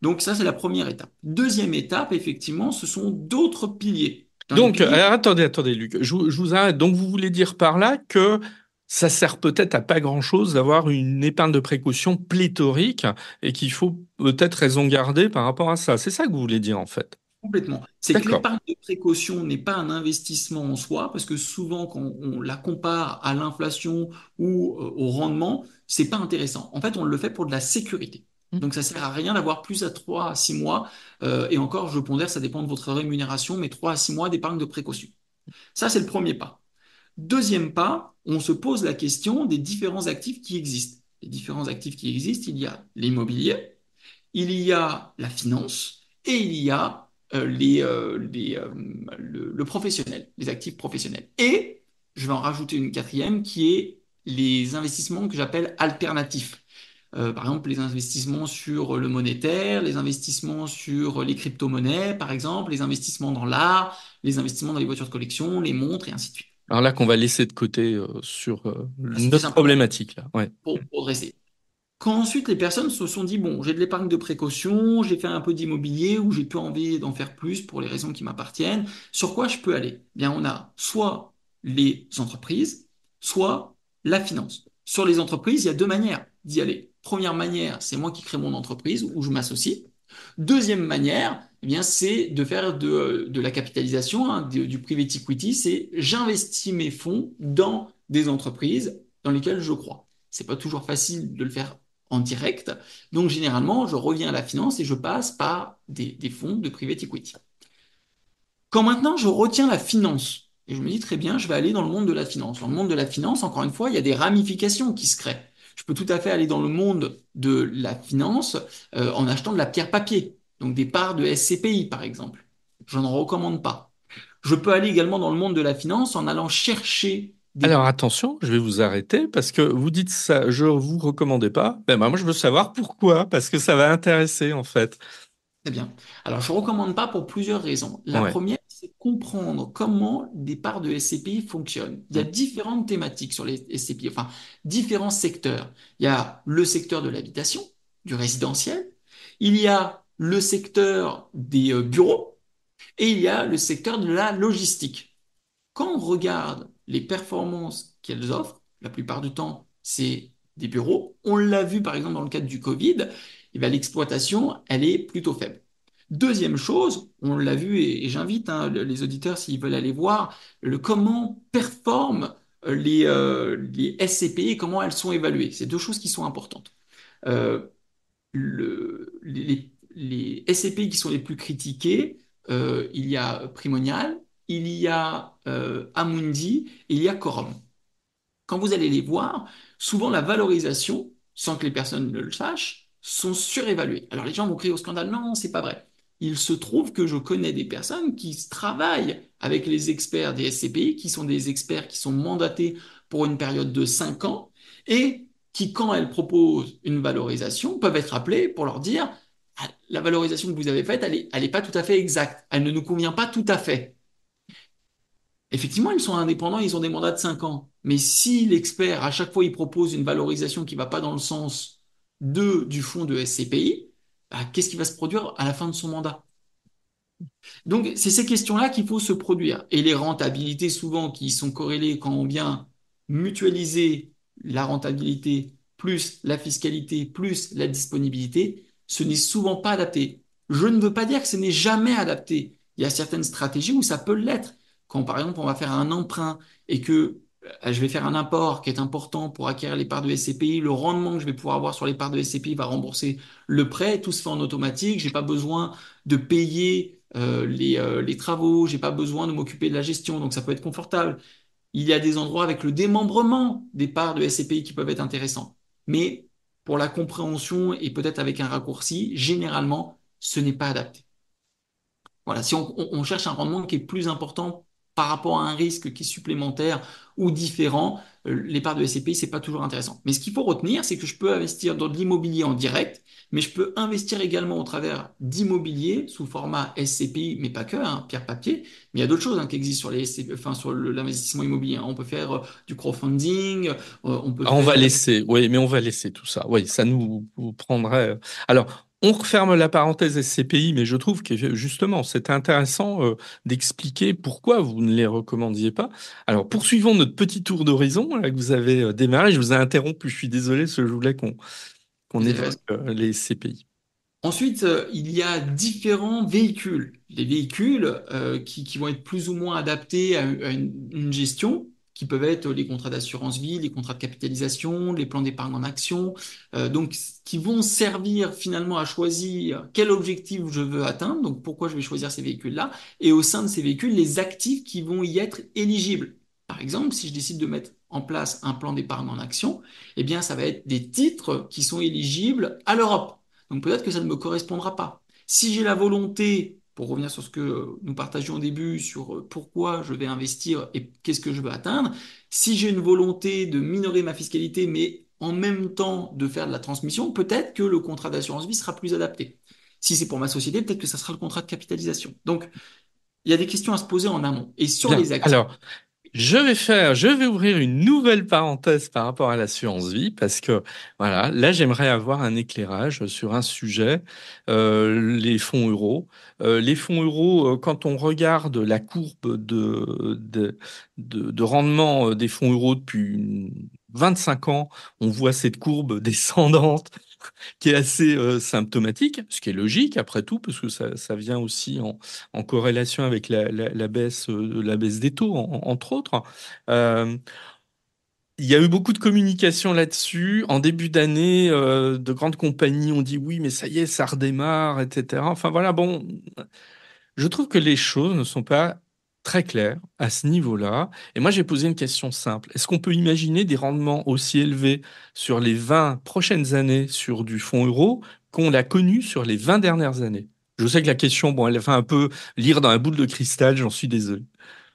Donc ça, c'est la première étape. Deuxième étape, effectivement, ce sont d'autres piliers. Dans les Donc, piliers, attendez, Luc, je vous arrête. Donc, vous voulez dire par là que ça sert peut-être à pas grand-chose d'avoir une épargne de précaution pléthorique et qu'il faut peut-être raison garder par rapport à ça. C'est ça que vous voulez dire, en fait. complètement. C'est que D'accord. l'épargne de précaution n'est pas un investissement en soi, parce que souvent, quand on la compare à l'inflation ou au rendement, c'est pas intéressant. En fait, on le fait pour de la sécurité. Donc, ça sert à rien d'avoir plus à 3 à 6 mois, et encore, je pondère, ça dépend de votre rémunération, mais 3 à 6 mois d'épargne de précaution. Ça, c'est le premier pas. Deuxième pas, on se pose la question des différents actifs qui existent. Les différents actifs qui existent, il y a l'immobilier, il y a la finance et il y a le professionnel, les actifs professionnels. Et je vais en rajouter une quatrième qui est les investissements que j'appelle alternatifs. Par exemple, les investissements sur le monétaire, les investissements sur les crypto-monnaies, par exemple, les investissements dans l'art, les investissements dans les voitures de collection, les montres et ainsi de suite. Alors là, qu'on va laisser de côté sur C'était notre simplement problématique, là. Ouais. pour dresser. Quand ensuite les personnes se sont dit, bon, j'ai de l'épargne de précaution, j'ai fait un peu d'immobilier ou j'ai plus envie d'en faire plus pour les raisons qui m'appartiennent, sur quoi je peux aller? Eh bien, on a soit les entreprises, soit la finance. Sur les entreprises, il y a deux manières d'y aller. Première manière, c'est moi qui crée mon entreprise où je m'associe. Deuxième manière, eh bien, c'est de faire de la capitalisation, hein, du private equity, c'est j'investis mes fonds dans des entreprises dans lesquelles je crois. C'est pas toujours facile de le faire en direct. Donc, généralement, je reviens à la finance et je passe par des fonds de private equity. Quand maintenant je retiens la finance, et je me dis très bien, je vais aller dans le monde de la finance. Dans le monde de la finance, encore une fois, il y a des ramifications qui se créent. Je peux tout à fait aller dans le monde de la finance en achetant de la pierre papier, donc des parts de SCPI par exemple. Je n'en recommande pas. Je peux aller également dans le monde de la finance en allant chercher des... Alors attention, je vais vous arrêter parce que vous dites ça, je vous recommandais pas. Ben, moi, je veux savoir pourquoi, parce que ça va intéresser en fait. Très bien. Alors, je ne recommande pas pour plusieurs raisons. La Ouais. première, c'est comprendre comment des parts de SCPI fonctionnent. Il y a Mm. différentes thématiques sur les SCPI, enfin, différents secteurs. Il y a le secteur de l'habitation, du résidentiel, il y a le secteur des bureaux et il y a le secteur de la logistique. Quand on regarde les performances qu'elles offrent, la plupart du temps, c'est des bureaux. On l'a vu par exemple dans le cadre du Covid, eh bien, l'exploitation, elle est plutôt faible. Deuxième chose, on l'a vu et j'invite hein, les auditeurs s'ils veulent aller voir comment performent les SCPI et comment elles sont évaluées. C'est deux choses qui sont importantes. Euh, les SCPI qui sont les plus critiqués, il y a Primonial, il y a Amundi et il y a Quorum. Quand vous allez les voir, souvent la valorisation, sans que les personnes ne le sachent, sont surévaluées. Alors les gens vont crier au scandale, non, c'est pas vrai. Il se trouve que je connais des personnes qui travaillent avec les experts des SCPI, qui sont des experts qui sont mandatés pour une période de 5 ans et qui, quand elles proposent une valorisation, peuvent être appelés pour leur dire, ah, la valorisation que vous avez faite, elle est pas tout à fait exacte, elle ne nous convient pas tout à fait. Effectivement, ils sont indépendants, ils ont des mandats de 5 ans. Mais si l'expert, à chaque fois, il propose une valorisation qui ne va pas dans le sens du fonds de SCPI, bah, qu'est-ce qui va se produire à la fin de son mandat? Donc, c'est ces questions-là qu'il faut se produire. Et les rentabilités, souvent, qui sont corrélées quand on vient mutualiser la rentabilité plus la fiscalité plus la disponibilité, ce n'est souvent pas adapté. Je ne veux pas dire que ce n'est jamais adapté. Il y a certaines stratégies où ça peut l'être. Quand, par exemple, on va faire un emprunt et que je vais faire un apport qui est important pour acquérir les parts de SCPI, le rendement que je vais pouvoir avoir sur les parts de SCPI va rembourser le prêt, tout se fait en automatique, j'ai pas besoin de payer les travaux, j'ai pas besoin de m'occuper de la gestion, donc ça peut être confortable. Il y a des endroits avec le démembrement des parts de SCPI qui peuvent être intéressants. Mais pour la compréhension et peut-être avec un raccourci, généralement, ce n'est pas adapté. Voilà, si on cherche un rendement qui est plus important par rapport à un risque qui est supplémentaire ou différent, les parts de SCPI, c'est pas toujours intéressant. Mais ce qu'il faut retenir, c'est que je peux investir dans de l'immobilier en direct, mais je peux investir également au travers d'immobilier sous format SCPI, mais pas que, hein, pierre papier. Mais il y a d'autres choses hein, qui existent sur les SCPI, enfin, sur l'investissement immobilier, hein. On peut faire du crowdfunding, on peut Ah, on va faire laisser, oui, mais on va laisser tout ça. Oui, ça nous prendrait. Alors, on referme la parenthèse SCPI, mais je trouve que justement, c'est intéressant d'expliquer pourquoi vous ne les recommandiez pas. Alors, poursuivons notre petit tour d'horizon là, que vous avez démarré. Je vous ai interrompu, je suis désolé, parce que je voulais qu'on vous avez évoque raison. les SCPI. Ensuite, il y a différents véhicules. Les véhicules qui vont être plus ou moins adaptés à une gestion, qui peuvent être les contrats d'assurance vie, les contrats de capitalisation, les plans d'épargne en action, donc qui vont servir finalement à choisir quel objectif je veux atteindre, donc pourquoi je vais choisir ces véhicules-là, et au sein de ces véhicules, les actifs qui vont y être éligibles. Par exemple, si je décide de mettre en place un plan d'épargne en action, eh bien, ça va être des titres qui sont éligibles à l'Europe. Donc peut-être que ça ne me correspondra pas. Si j'ai la volonté, pour revenir sur ce que nous partagions au début, sur pourquoi je vais investir et qu'est-ce que je veux atteindre, si j'ai une volonté de minorer ma fiscalité, mais en même temps de faire de la transmission, peut-être que le contrat d'assurance vie sera plus adapté. Si c'est pour ma société, peut-être que ça sera le contrat de capitalisation. Donc, il y a des questions à se poser en amont. Et sur Bien. les actifs, Alors, je vais ouvrir une nouvelle parenthèse par rapport à l'assurance vie parce que voilà, là j'aimerais avoir un éclairage sur un sujet, les fonds euros. Les fonds euros, quand on regarde la courbe de rendement des fonds euros depuis 25 ans, on voit cette courbe descendante qui est assez symptomatique, ce qui est logique après tout, parce que ça vient aussi en corrélation avec la baisse des taux, entre autres. Euh, il y a eu beaucoup de communication là-dessus. En début d'année, de grandes compagnies ont dit oui, mais ça y est, ça redémarre, etc. Enfin voilà, bon, je trouve que les choses ne sont pas très claires à ce niveau-là. Et moi, j'ai posé une question simple. Est-ce qu'on peut imaginer des rendements aussi élevés sur les 20 prochaines années sur du fonds euro qu'on l'a connu sur les 20 dernières années? Je sais que la question, bon, elle fait un peu lire dans la boule de cristal, j'en suis désolé.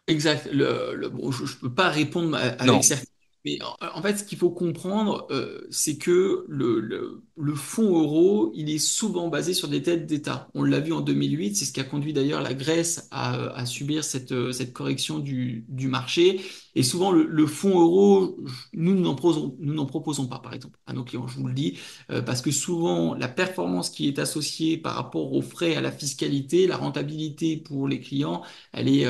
exact. Bon, je ne peux pas répondre avec Non. certitude, mais en fait, ce qu'il faut comprendre, c'est que le fonds euro, il est souvent basé sur des dettes d'État. On l'a vu en 2008, c'est ce qui a conduit d'ailleurs la Grèce à subir cette correction du marché. Et souvent, le fonds euro, nous n'en proposons pas, par exemple, à nos clients, je vous le dis, parce que souvent, la performance qui est associée par rapport aux frais, à la fiscalité, la rentabilité pour les clients, elle est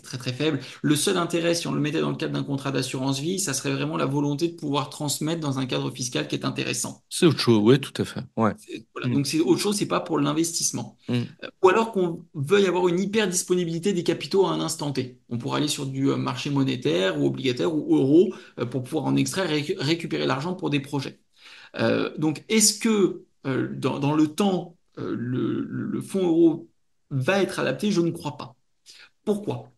très très faible. Le seul intérêt, si on le mettait dans le cadre d'un contrat d'assurance vie, ça serait vraiment la volonté de pouvoir transmettre dans un cadre fiscal qui est intéressant. C'est autre chose, oui, tout à fait. Ouais. Voilà. Mm, Donc c'est autre chose, c'est pas pour l'investissement. mm. Ou alors qu'on veuille avoir une hyper disponibilité des capitaux à un instant T. On pourrait aller sur du marché monétaire ou obligataire ou euro pour pouvoir en extraire et récupérer l'argent pour des projets. Donc est-ce que dans le temps, le fonds euro va être adapté? Je ne crois pas. Pourquoi?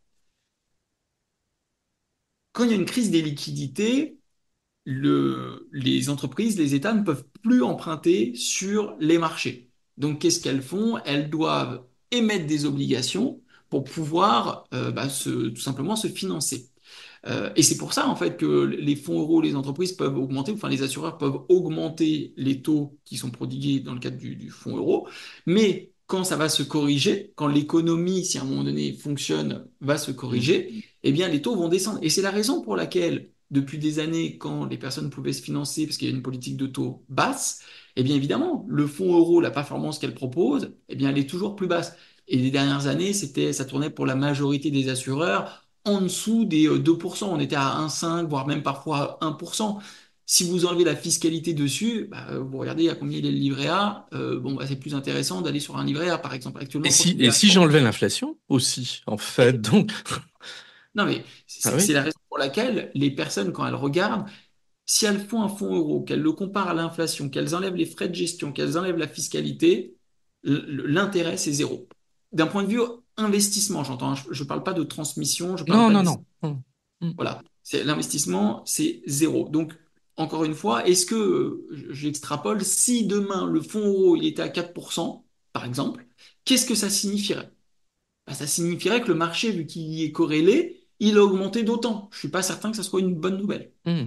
Quand il y a une crise des liquidités, les entreprises, les États ne peuvent plus emprunter sur les marchés. Donc, qu'est-ce qu'elles font? Elles doivent émettre des obligations pour pouvoir tout simplement se financer. Et c'est pour ça, en fait, que les fonds euros, les entreprises peuvent augmenter, enfin, les assureurs peuvent augmenter les taux qui sont prodigués dans le cadre du fonds euro. Mais quand ça va se corriger, quand l'économie, si à un moment donné fonctionne, va se Mm. corriger, eh bien, les taux vont descendre. Et c'est la raison pour laquelle, depuis des années, quand les personnes pouvaient se financer, parce qu'il y a une politique de taux basse, eh bien, évidemment, le fonds euro, la performance qu'elle propose, eh bien, elle est toujours plus basse. Et les dernières années, ça tournait pour la majorité des assureurs en dessous des 2%. On était à 1,5, voire même parfois 1%. Si vous enlevez la fiscalité dessus, vous regardez à combien il est le livret A, bon, c'est plus intéressant d'aller sur un livret A, par exemple. Actuellement, je crois qu'il est Et à si 3. j'enlevais l'inflation aussi, en fait, donc, Non, mais ah c'est oui. la raison pour laquelle les personnes, quand elles regardent, si elles font un fonds euro, qu'elles le comparent à l'inflation, qu'elles enlèvent les frais de gestion, qu'elles enlèvent la fiscalité, l'intérêt, c'est zéro. D'un point de vue investissement, j'entends, hein, je ne parle pas de transmission, je ne parle Non, pas non, de... non. Mm. Mm. Voilà, c'est l'investissement, c'est zéro. Donc, encore une fois, est-ce que, j'extrapole, si demain le fonds euro il était à 4%, par exemple, qu'est-ce que ça signifierait? Ça signifierait que le marché, vu qu'il y est corrélé, il a augmenté d'autant. Je suis pas certain que ça soit une bonne nouvelle. Mm.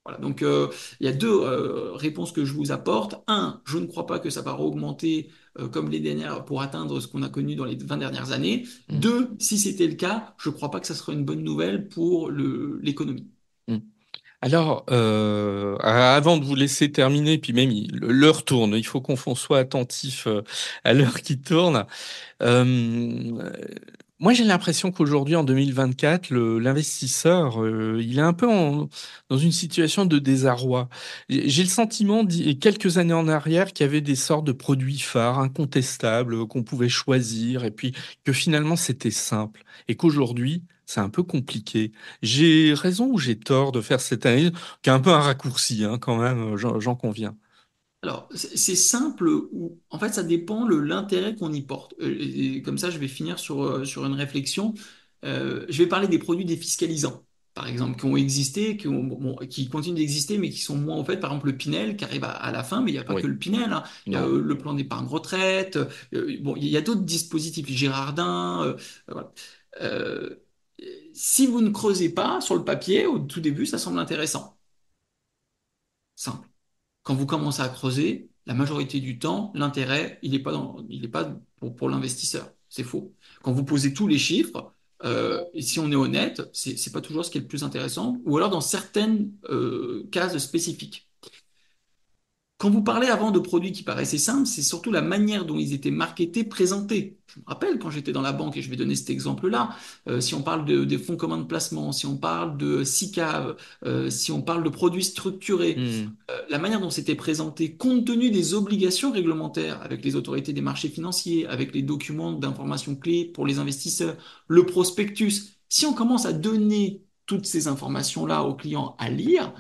Voilà, donc il y a deux réponses que je vous apporte. Un, je ne crois pas que ça va augmenter comme les dernières pour atteindre ce qu'on a connu dans les 20 dernières années. Mm. Deux, si c'était le cas, je ne crois pas que ça serait une bonne nouvelle pour l'économie. Mm. Alors, avant de vous laisser terminer, puis même l'heure tourne, il faut qu'on soit attentif à l'heure qui tourne. Euh, Moi, j'ai l'impression qu'aujourd'hui, en 2024, l'investisseur, il est un peu dans une situation de désarroi. J'ai le sentiment, quelques années en arrière, qu'il y avait des sortes de produits phares incontestables qu'on pouvait choisir, et puis que finalement, c'était simple, et qu'aujourd'hui, c'est un peu compliqué. J'ai raison ou j'ai tort de faire cette analyse, qui est un peu un raccourci, hein, quand même, j'en conviens. Alors, c'est simple ou en fait ça dépend l'intérêt qu'on y porte. Et comme ça, je vais finir sur une réflexion. Je vais parler des produits défiscalisants, par exemple, qui ont existé, qui continuent d'exister, mais qui sont moins en fait. Par exemple, le Pinel qui arrive à la fin, mais il n'y a pas que Oui, le Pinel, hein. Il y a non. le plan d'épargne retraite. Bon, il y a d'autres dispositifs, Girardin. Voilà. Euh, si vous ne creusez pas sur le papier, au tout début, ça semble intéressant. simple. Quand vous commencez à creuser, la majorité du temps, l'intérêt, il est pas pour l'investisseur. C'est faux. Quand vous posez tous les chiffres, et si on est honnête, c'est pas toujours ce qui est le plus intéressant, ou alors dans certaines cases spécifiques. Quand vous parlez avant de produits qui paraissaient simples, c'est surtout la manière dont ils étaient marketés, présentés. Je me rappelle quand j'étais dans la banque, et je vais donner cet exemple-là, si on parle des fonds communs de placement, si on parle de SICAV, si on parle de produits structurés, Hmm. la manière dont c'était présenté, compte tenu des obligations réglementaires avec les autorités des marchés financiers, avec les documents d'information clés pour les investisseurs, le prospectus, si on commence à donner toutes ces informations-là aux clients à lire,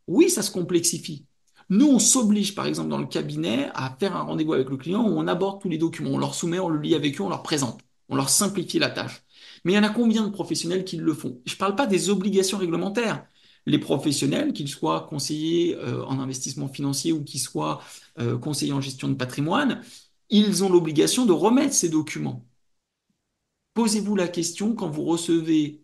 oui, ça se complexifie. Nous, on s'oblige, par exemple, dans le cabinet, à faire un rendez-vous avec le client où on aborde tous les documents, on leur soumet, on le lit avec eux, on leur présente, on leur simplifie la tâche. Mais il y en a combien de professionnels qui le font? Je ne parle pas des obligations réglementaires. Les professionnels, qu'ils soient conseillers en investissement financier ou qu'ils soient conseillers en gestion de patrimoine, ils ont l'obligation de remettre ces documents. Posez-vous la question quand vous recevez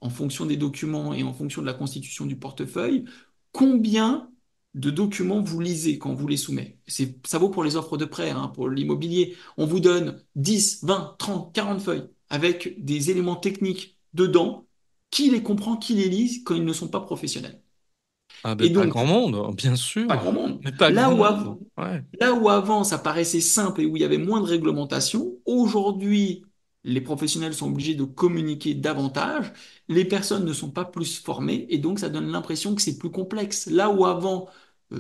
en fonction des documents et en fonction de la constitution du portefeuille, combien de documents vous lisez quand vous les soumettez. Ça vaut pour les offres de prêt, hein, pour l'immobilier. On vous donne 10, 20, 30, 40 feuilles avec des éléments techniques dedans. Qui les comprend, qui les lit quand ils ne sont pas professionnels? Ah ben Et pas donc, grand monde, bien pas sûr, grand monde. mais pas Là grand où, monde. av- Ouais. Là où avant ça paraissait simple et où il y avait moins de réglementation, aujourd'hui les professionnels sont obligés de communiquer davantage, les personnes ne sont pas plus formées et donc ça donne l'impression que c'est plus complexe. Là où avant,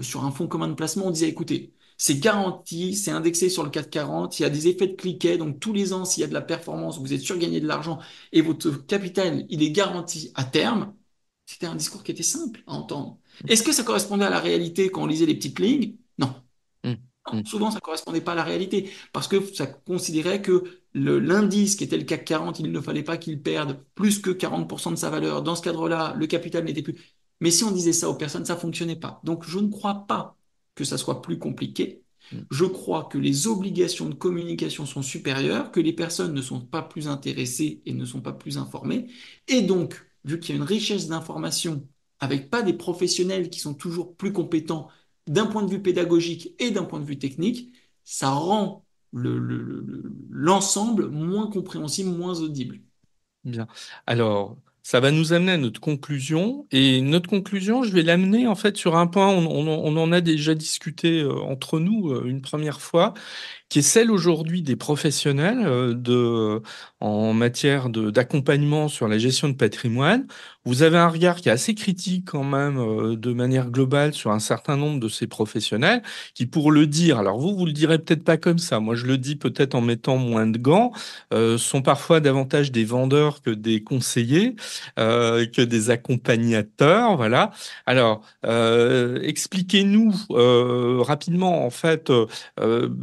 sur un fonds commun de placement, on disait écoutez, c'est garanti, c'est indexé sur le 440, il y a des effets de cliquet, donc tous les ans s'il y a de la performance, vous êtes sûr de gagner de l'argent et votre capital, il est garanti à terme. C'était un discours qui était simple à entendre. Est-ce que ça correspondait à la réalité quand on lisait les petites lignes? Non. Hmm. Non, Hmm. souvent, ça ne correspondait pas à la réalité parce que ça considérait que l'indice qui était le CAC 40, il ne fallait pas qu'il perde plus que 40% de sa valeur. Dans ce cadre-là, le capital n'était plus. Mais si on disait ça aux personnes, ça ne fonctionnait pas. Donc, je ne crois pas que ça soit plus compliqué. Hmm. Je crois que les obligations de communication sont supérieures, que les personnes ne sont pas plus intéressées et ne sont pas plus informées. Et donc, vu qu'il y a une richesse d'informations avec pas des professionnels qui sont toujours plus compétents d'un point de vue pédagogique et d'un point de vue technique, ça rend l'ensemble moins compréhensible, moins audible. Bien. Alors, ça va nous amener à notre conclusion. Et notre conclusion, je vais l'amener en fait sur un point, on en a déjà discuté entre nous une première fois, qui est celle aujourd'hui des professionnels en matière d'accompagnement sur la gestion de patrimoine. Vous avez un regard qui est assez critique quand même de manière globale sur un certain nombre de ces professionnels qui, pour le dire, alors vous le direz peut-être pas comme ça, moi je le dis peut-être en mettant moins de gants, sont parfois davantage des vendeurs que des conseillers, que des accompagnateurs, voilà. Alors, expliquez-nous rapidement en fait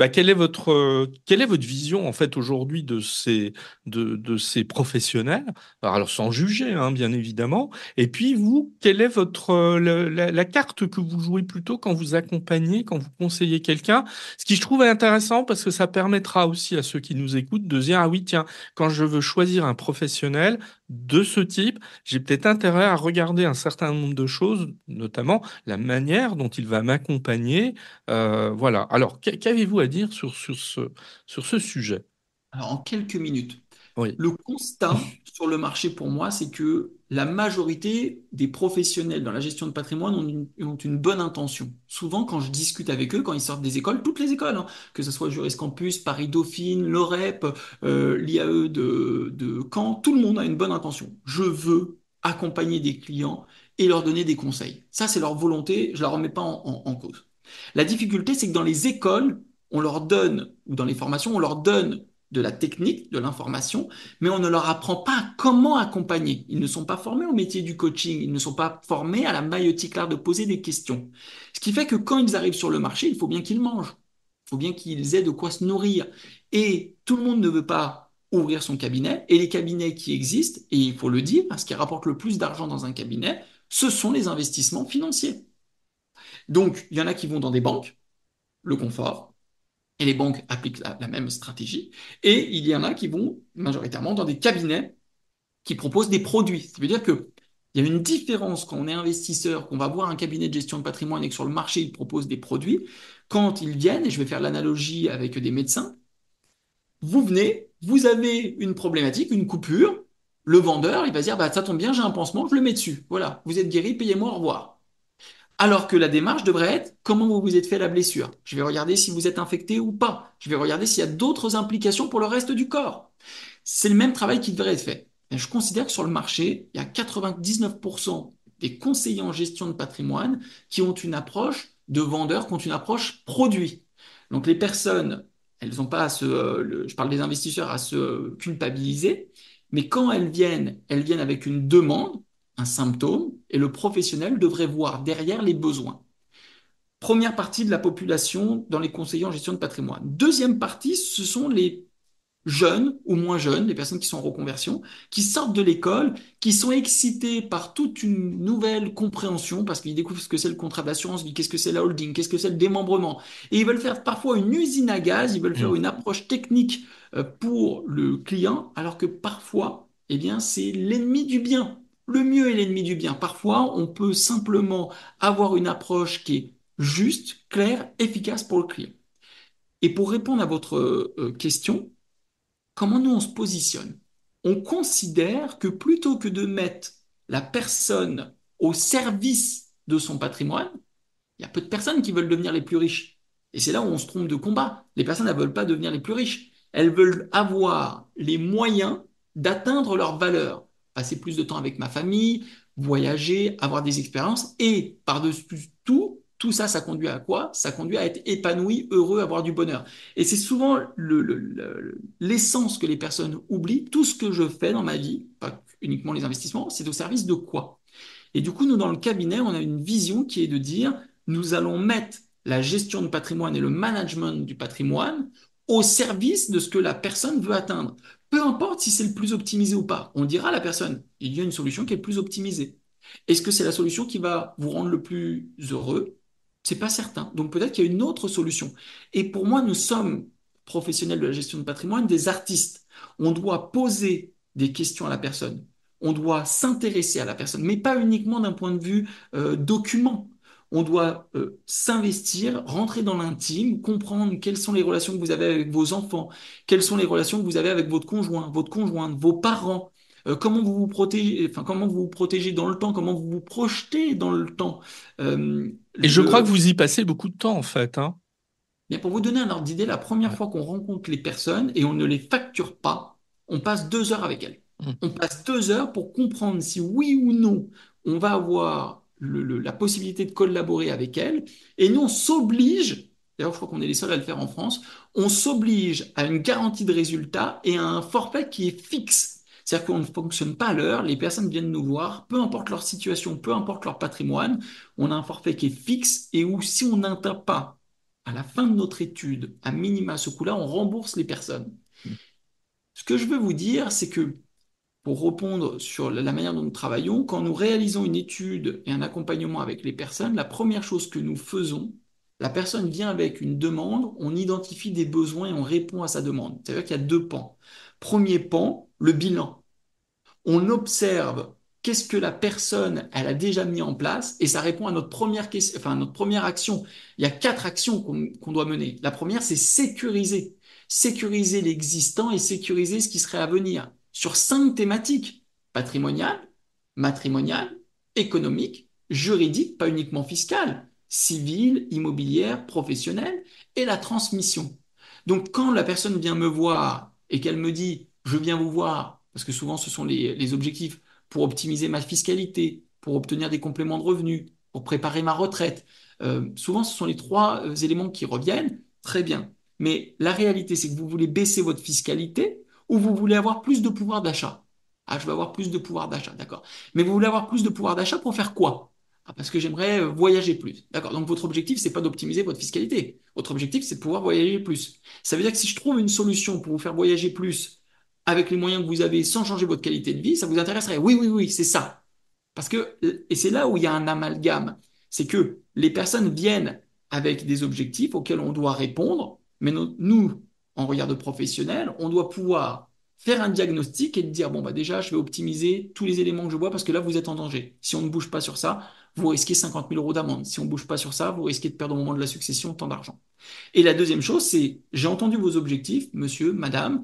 quelle est votre vision en fait aujourd'hui de ces professionnels? Alors sans juger, hein, bien évidemment. Et puis vous, quelle est la carte que vous jouez plutôt quand vous accompagnez, quand vous conseillez quelqu'un? Ce qui je trouve intéressant parce que ça permettra aussi à ceux qui nous écoutent de se dire ah oui tiens, quand je veux choisir un professionnel de ce type, j'ai peut-être intérêt à regarder un certain nombre de choses, notamment la manière dont il va m'accompagner, voilà. Alors, qu'avez-vous à dire sur ce sujet? Alors, en quelques minutes, Oui. le constat sur le marché pour moi, c'est que la majorité des professionnels dans la gestion de patrimoine ont une bonne intention. Souvent, quand je discute avec eux, quand ils sortent des écoles, toutes les écoles, hein, que ce soit Juris Campus, Paris Dauphine, l'OREP, l'IAE de Caen, tout le monde a une bonne intention. Je veux accompagner des clients et leur donner des conseils. Ça, c'est leur volonté, je ne la remets pas en cause. La difficulté, c'est que dans les écoles, on leur donne, ou dans les formations, on leur donne de la technique, de l'information, mais on ne leur apprend pas comment accompagner. Ils ne sont pas formés au métier du coaching, ils ne sont pas formés à la maïeutique, l'art de poser des questions. Ce qui fait que quand ils arrivent sur le marché, il faut bien qu'ils mangent, il faut bien qu'ils aient de quoi se nourrir. Et tout le monde ne veut pas ouvrir son cabinet, et les cabinets qui existent, et il faut le dire, ce qui rapporte le plus d'argent dans un cabinet, ce sont les investissements financiers. Donc, il y en a qui vont dans des banques, le confort, et les banques appliquent la même stratégie. Et il y en a qui vont majoritairement dans des cabinets qui proposent des produits. Ça veut dire que Il y a une différence quand on est investisseur, qu'on va voir un cabinet de gestion de patrimoine et que sur le marché, ils proposent des produits. Quand ils viennent, et je vais faire l'analogie avec des médecins, vous venez, vous avez une problématique, une coupure, le vendeur, il va dire, bah, ça tombe bien, j'ai un pansement, je le mets dessus. Voilà, vous êtes guéri, payez-moi, au revoir. Alors que la démarche devrait être comment vous vous êtes fait la blessure. Je vais regarder si vous êtes infecté ou pas. Je vais regarder s'il y a d'autres implications pour le reste du corps. C'est le même travail qui devrait être fait. Et je considère que sur le marché, il y a 99% des conseillers en gestion de patrimoine qui ont une approche de vendeurs, qui ont une approche produit. Donc les personnes, elles n'ont pas à se, je parle des investisseurs, à se culpabiliser, mais quand elles viennent avec une demande, un symptôme, et le professionnel devrait voir derrière les besoins. Première partie de la population dans les conseillers en gestion de patrimoine. Deuxième partie, ce sont les jeunes ou moins jeunes, les personnes qui sont en reconversion, qui sortent de l'école, qui sont excités par toute une nouvelle compréhension, parce qu'ils découvrent ce que c'est le contrat d'assurance vie, qu'est-ce que c'est la holding, qu'est-ce que c'est le démembrement. Et ils veulent faire parfois une usine à gaz, ils veulent faire Mm. une approche technique pour le client, alors que parfois, eh bien, c'est l'ennemi du bien. Le mieux est l'ennemi du bien. Parfois, on peut simplement avoir une approche qui est juste, claire, efficace pour le client. Et pour répondre à votre question, comment nous on se positionne? On considère que plutôt que de mettre la personne au service de son patrimoine, il y a peu de personnes qui veulent devenir les plus riches. Et c'est là où on se trompe de combat. Les personnes ne veulent pas devenir les plus riches. Elles veulent avoir les moyens d'atteindre leur valeur. Passer plus de temps avec ma famille, voyager, avoir des expériences. Et par-dessus tout, tout ça, ça conduit à quoi? Ça conduit à être épanoui, heureux, avoir du bonheur. Et c'est souvent l'essence que les personnes oublient. Tout ce que je fais dans ma vie, pas uniquement les investissements, c'est au service de quoi? Et du coup, nous, dans le cabinet, on a une vision qui est de dire, nous allons mettre la gestion de patrimoine et le management du patrimoine au service de ce que la personne veut atteindre. Peu importe si c'est le plus optimisé ou pas, on dira à la personne, il y a une solution qui est le plus optimisée. Est-ce que c'est la solution qui va vous rendre le plus heureux? C'est pas certain. Donc peut-être qu'il y a une autre solution. Et pour moi, nous sommes professionnels de la gestion de patrimoine, des artistes. On doit poser des questions à la personne. On doit s'intéresser à la personne, mais pas uniquement d'un point de vue document. On doit s'investir, rentrer dans l'intime, comprendre quelles sont les relations que vous avez avec vos enfants, quelles sont les relations que vous avez avec votre conjoint, votre conjointe, vos parents, comment vous vous protégez, enfin, comment vous vous protégez dans le temps, comment vous vous projetez dans le temps. Euh, Et je crois que le, vous y passez beaucoup de temps, en fait, hein. Bien, pour vous donner un ordre d'idée, la première Ouais. fois qu'on rencontre les personnes et on ne les facture pas, on passe 2 heures avec elles. Mm. On passe 2 heures pour comprendre si oui ou non on va avoir la possibilité de collaborer avec elles. Et nous, on s'oblige, d'ailleurs je crois qu'on est les seuls à le faire en France, on s'oblige à une garantie de résultat et à un forfait qui est fixe. C'est-à-dire qu'on ne fonctionne pas à l'heure, les personnes viennent nous voir, peu importe leur situation, peu importe leur patrimoine, on a un forfait qui est fixe et où si on n'atteint pas à la fin de notre étude, à minima ce coût-là, on rembourse les personnes. Ce que je veux vous dire, c'est que pour répondre sur la manière dont nous travaillons, quand nous réalisons une étude et un accompagnement avec les personnes, la première chose que nous faisons, la personne vient avec une demande, on identifie des besoins et on répond à sa demande. C'est-à-dire qu'il y a deux pans. Premier pan, le bilan. On observe qu'est-ce que la personne elle a déjà mis en place et ça répond à notre première question, enfin à notre première action. Il y a 4 actions qu'on doit mener. La première, c'est sécuriser. Sécuriser l'existant et sécuriser ce qui serait à venir sur 5 thématiques: patrimoniale, matrimoniale, économique, juridique, pas uniquement fiscale, civile, immobilière, professionnelle et la transmission. Donc quand la personne vient me voir et qu'elle me dit je viens vous voir, parce que souvent ce sont les objectifs pour optimiser ma fiscalité, pour obtenir des compléments de revenus, pour préparer ma retraite. Souvent, ce sont les 3 éléments qui reviennent. Très bien. Mais la réalité, c'est que vous voulez baisser votre fiscalité ou vous voulez avoir plus de pouvoir d'achat. Ah, je veux avoir plus de pouvoir d'achat, d'accord. Mais vous voulez avoir plus de pouvoir d'achat pour faire quoi? Ah, parce que j'aimerais voyager plus. D'accord. Donc votre objectif, c'est pas d'optimiser votre fiscalité. Votre objectif, c'est de pouvoir voyager plus. Ça veut dire que si je trouve une solution pour vous faire voyager plus avec les moyens que vous avez sans changer votre qualité de vie, ça vous intéresserait. Oui, oui, oui, c'est ça. Parce que, et c'est là où il y a un amalgame, c'est que les personnes viennent avec des objectifs auxquels on doit répondre, mais nous, en regard de professionnels, on doit pouvoir faire un diagnostic et de dire, bon, bah déjà, je vais optimiser tous les éléments que je vois parce que là, vous êtes en danger. Si on ne bouge pas sur ça, vous risquez 50 000 euros d'amende. Si on ne bouge pas sur ça, vous risquez de perdre au moment de la succession tant d'argent. Et la deuxième chose, c'est, j'ai entendu vos objectifs, monsieur, madame,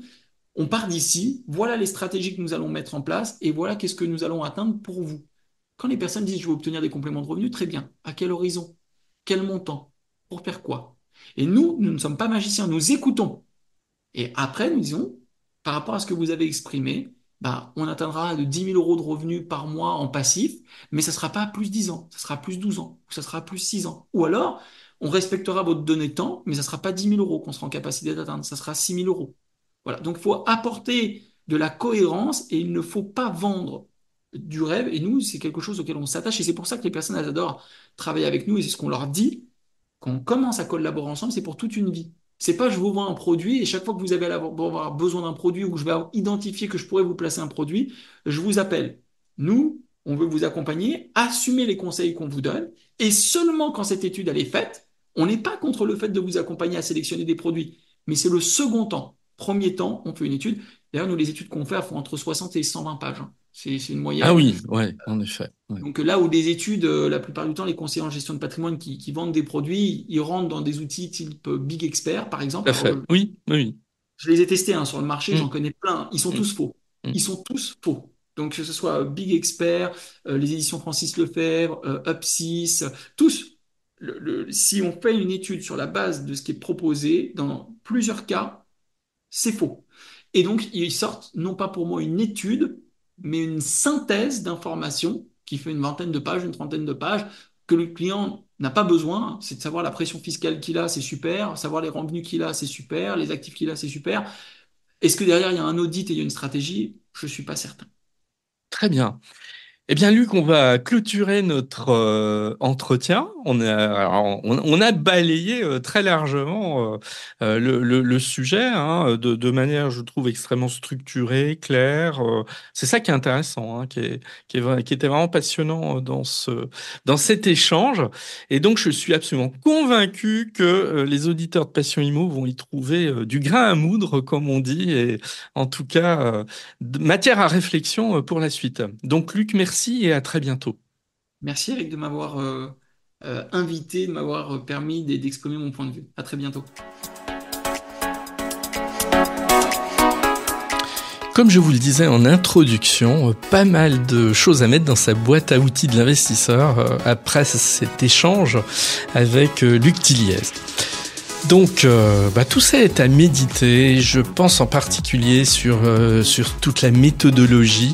on part d'ici, voilà les stratégies que nous allons mettre en place et voilà qu'est-ce que nous allons atteindre pour vous. Quand les personnes disent, je veux obtenir des compléments de revenus, très bien. À quel horizon? Quel montant? Pour faire quoi? Et nous ne sommes pas magiciens, nous écoutons. Et après, nous disons, par rapport à ce que vous avez exprimé, bah, on atteindra de 10 000 euros de revenus par mois en passif, mais ça ne sera pas plus 10 ans, ça sera plus 12 ans, ou ça sera plus 6 ans. Ou alors, on respectera votre données de temps, mais ça ne sera pas 10 000 euros qu'on sera en capacité d'atteindre, ça sera 6 000 euros. Voilà, donc il faut apporter de la cohérence et il ne faut pas vendre du rêve. Et nous, c'est quelque chose auquel on s'attache et c'est pour ça que les personnes, elles adorent travailler avec nous et c'est ce qu'on leur dit. Quand on commence à collaborer ensemble, c'est pour toute une vie. C'est pas je vous vends un produit et chaque fois que vous avez avoir besoin d'un produit ou que je vais identifier que je pourrais vous placer un produit, je vous appelle. Nous, on veut vous accompagner, assumer les conseils qu'on vous donne et seulement quand cette étude elle est faite, on n'est pas contre le fait de vous accompagner à sélectionner des produits, mais c'est le second temps. Premier temps, on fait une étude. D'ailleurs, nous, les études qu'on fait, elles font entre 60 et 120 pages, hein. C'est une Ah moyenne. oui, ouais, en effet. Ouais. Donc là où des études, la plupart du temps, les conseillers en gestion de patrimoine qui vendent des produits, ils rentrent dans des outils type Big Expert, par Tout exemple. à Alors, fait. Oui, oui. je les ai testés hein, sur le marché, j'en Mm, connais plein. Ils sont mm, tous faux. mm. Ils sont tous faux. Donc que ce soit Big Expert, les éditions Francis Lefebvre, Upsys, tous. Si on fait une étude sur la base de ce qui est proposé, dans plusieurs cas, c'est faux. Et donc, ils sortent, non pas pour moi une étude, mais une synthèse d'informations qui fait une vingtaine de pages, une trentaine de pages, que le client n'a pas besoin. C'est de savoir la pression fiscale qu'il a, c'est super. Savoir les revenus qu'il a, c'est super. Les actifs qu'il a, c'est super. Est-ce que derrière, il y a un audit et il y a une stratégie? Je ne suis pas certain. Très bien. Eh bien, Luc, on va clôturer notre entretien. On a balayé très largement le sujet hein, de manière, je trouve, extrêmement structurée, claire. C'est ça qui est intéressant, hein, qui était vraiment passionnant dans cet échange. Et donc, je suis absolument convaincu que les auditeurs de Passion Immo vont y trouver du grain à moudre, comme on dit, et en tout cas, matière à réflexion pour la suite. Donc, Luc, merci et à très bientôt. Merci Eric de m'avoir invité, de m'avoir permis d'exprimer mon point de vue. À très bientôt. Comme je vous le disais en introduction, pas mal de choses à mettre dans sa boîte à outils de l'investisseur après cet échange avec Luc Tilliez. Donc, tout ça est à méditer. Je pense en particulier sur toute la méthodologie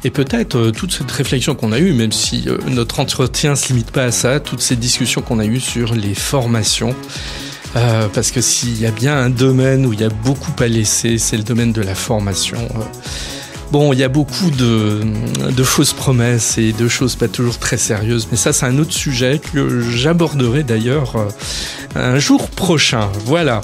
et peut-être toute cette réflexion qu'on a eue, même si notre entretien se limite pas à ça, toutes ces discussions qu'on a eues sur les formations. Parce que s'il y a bien un domaine où il y a beaucoup à laisser, c'est le domaine de la formation. Bon, il y a beaucoup de fausses promesses et de choses pas toujours très sérieuses, mais ça c'est un autre sujet que j'aborderai d'ailleurs un jour prochain. Voilà.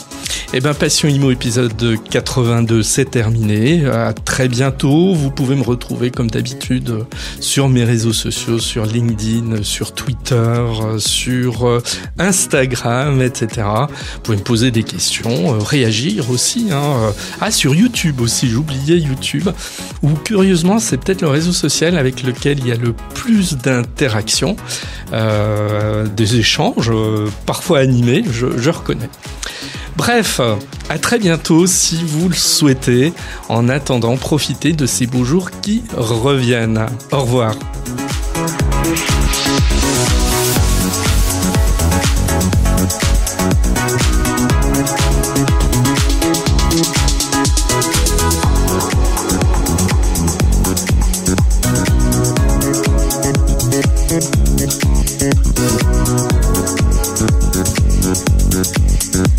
Eh ben, Passion Immo épisode 82, c'est terminé. À très bientôt. Vous pouvez me retrouver comme d'habitude sur mes réseaux sociaux, sur LinkedIn, sur Twitter, sur Instagram, etc. Vous pouvez me poser des questions, réagir aussi. Sur YouTube aussi, j'oubliais YouTube. Ou curieusement, c'est peut-être le réseau social avec lequel il y a le plus d'interactions, des échanges, parfois animés, je reconnais. Bref, à très bientôt si vous le souhaitez. En attendant, profitez de ces beaux jours qui reviennent. Au revoir.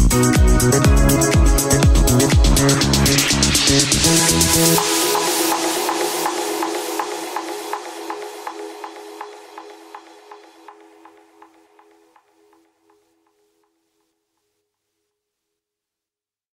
We'll be right back.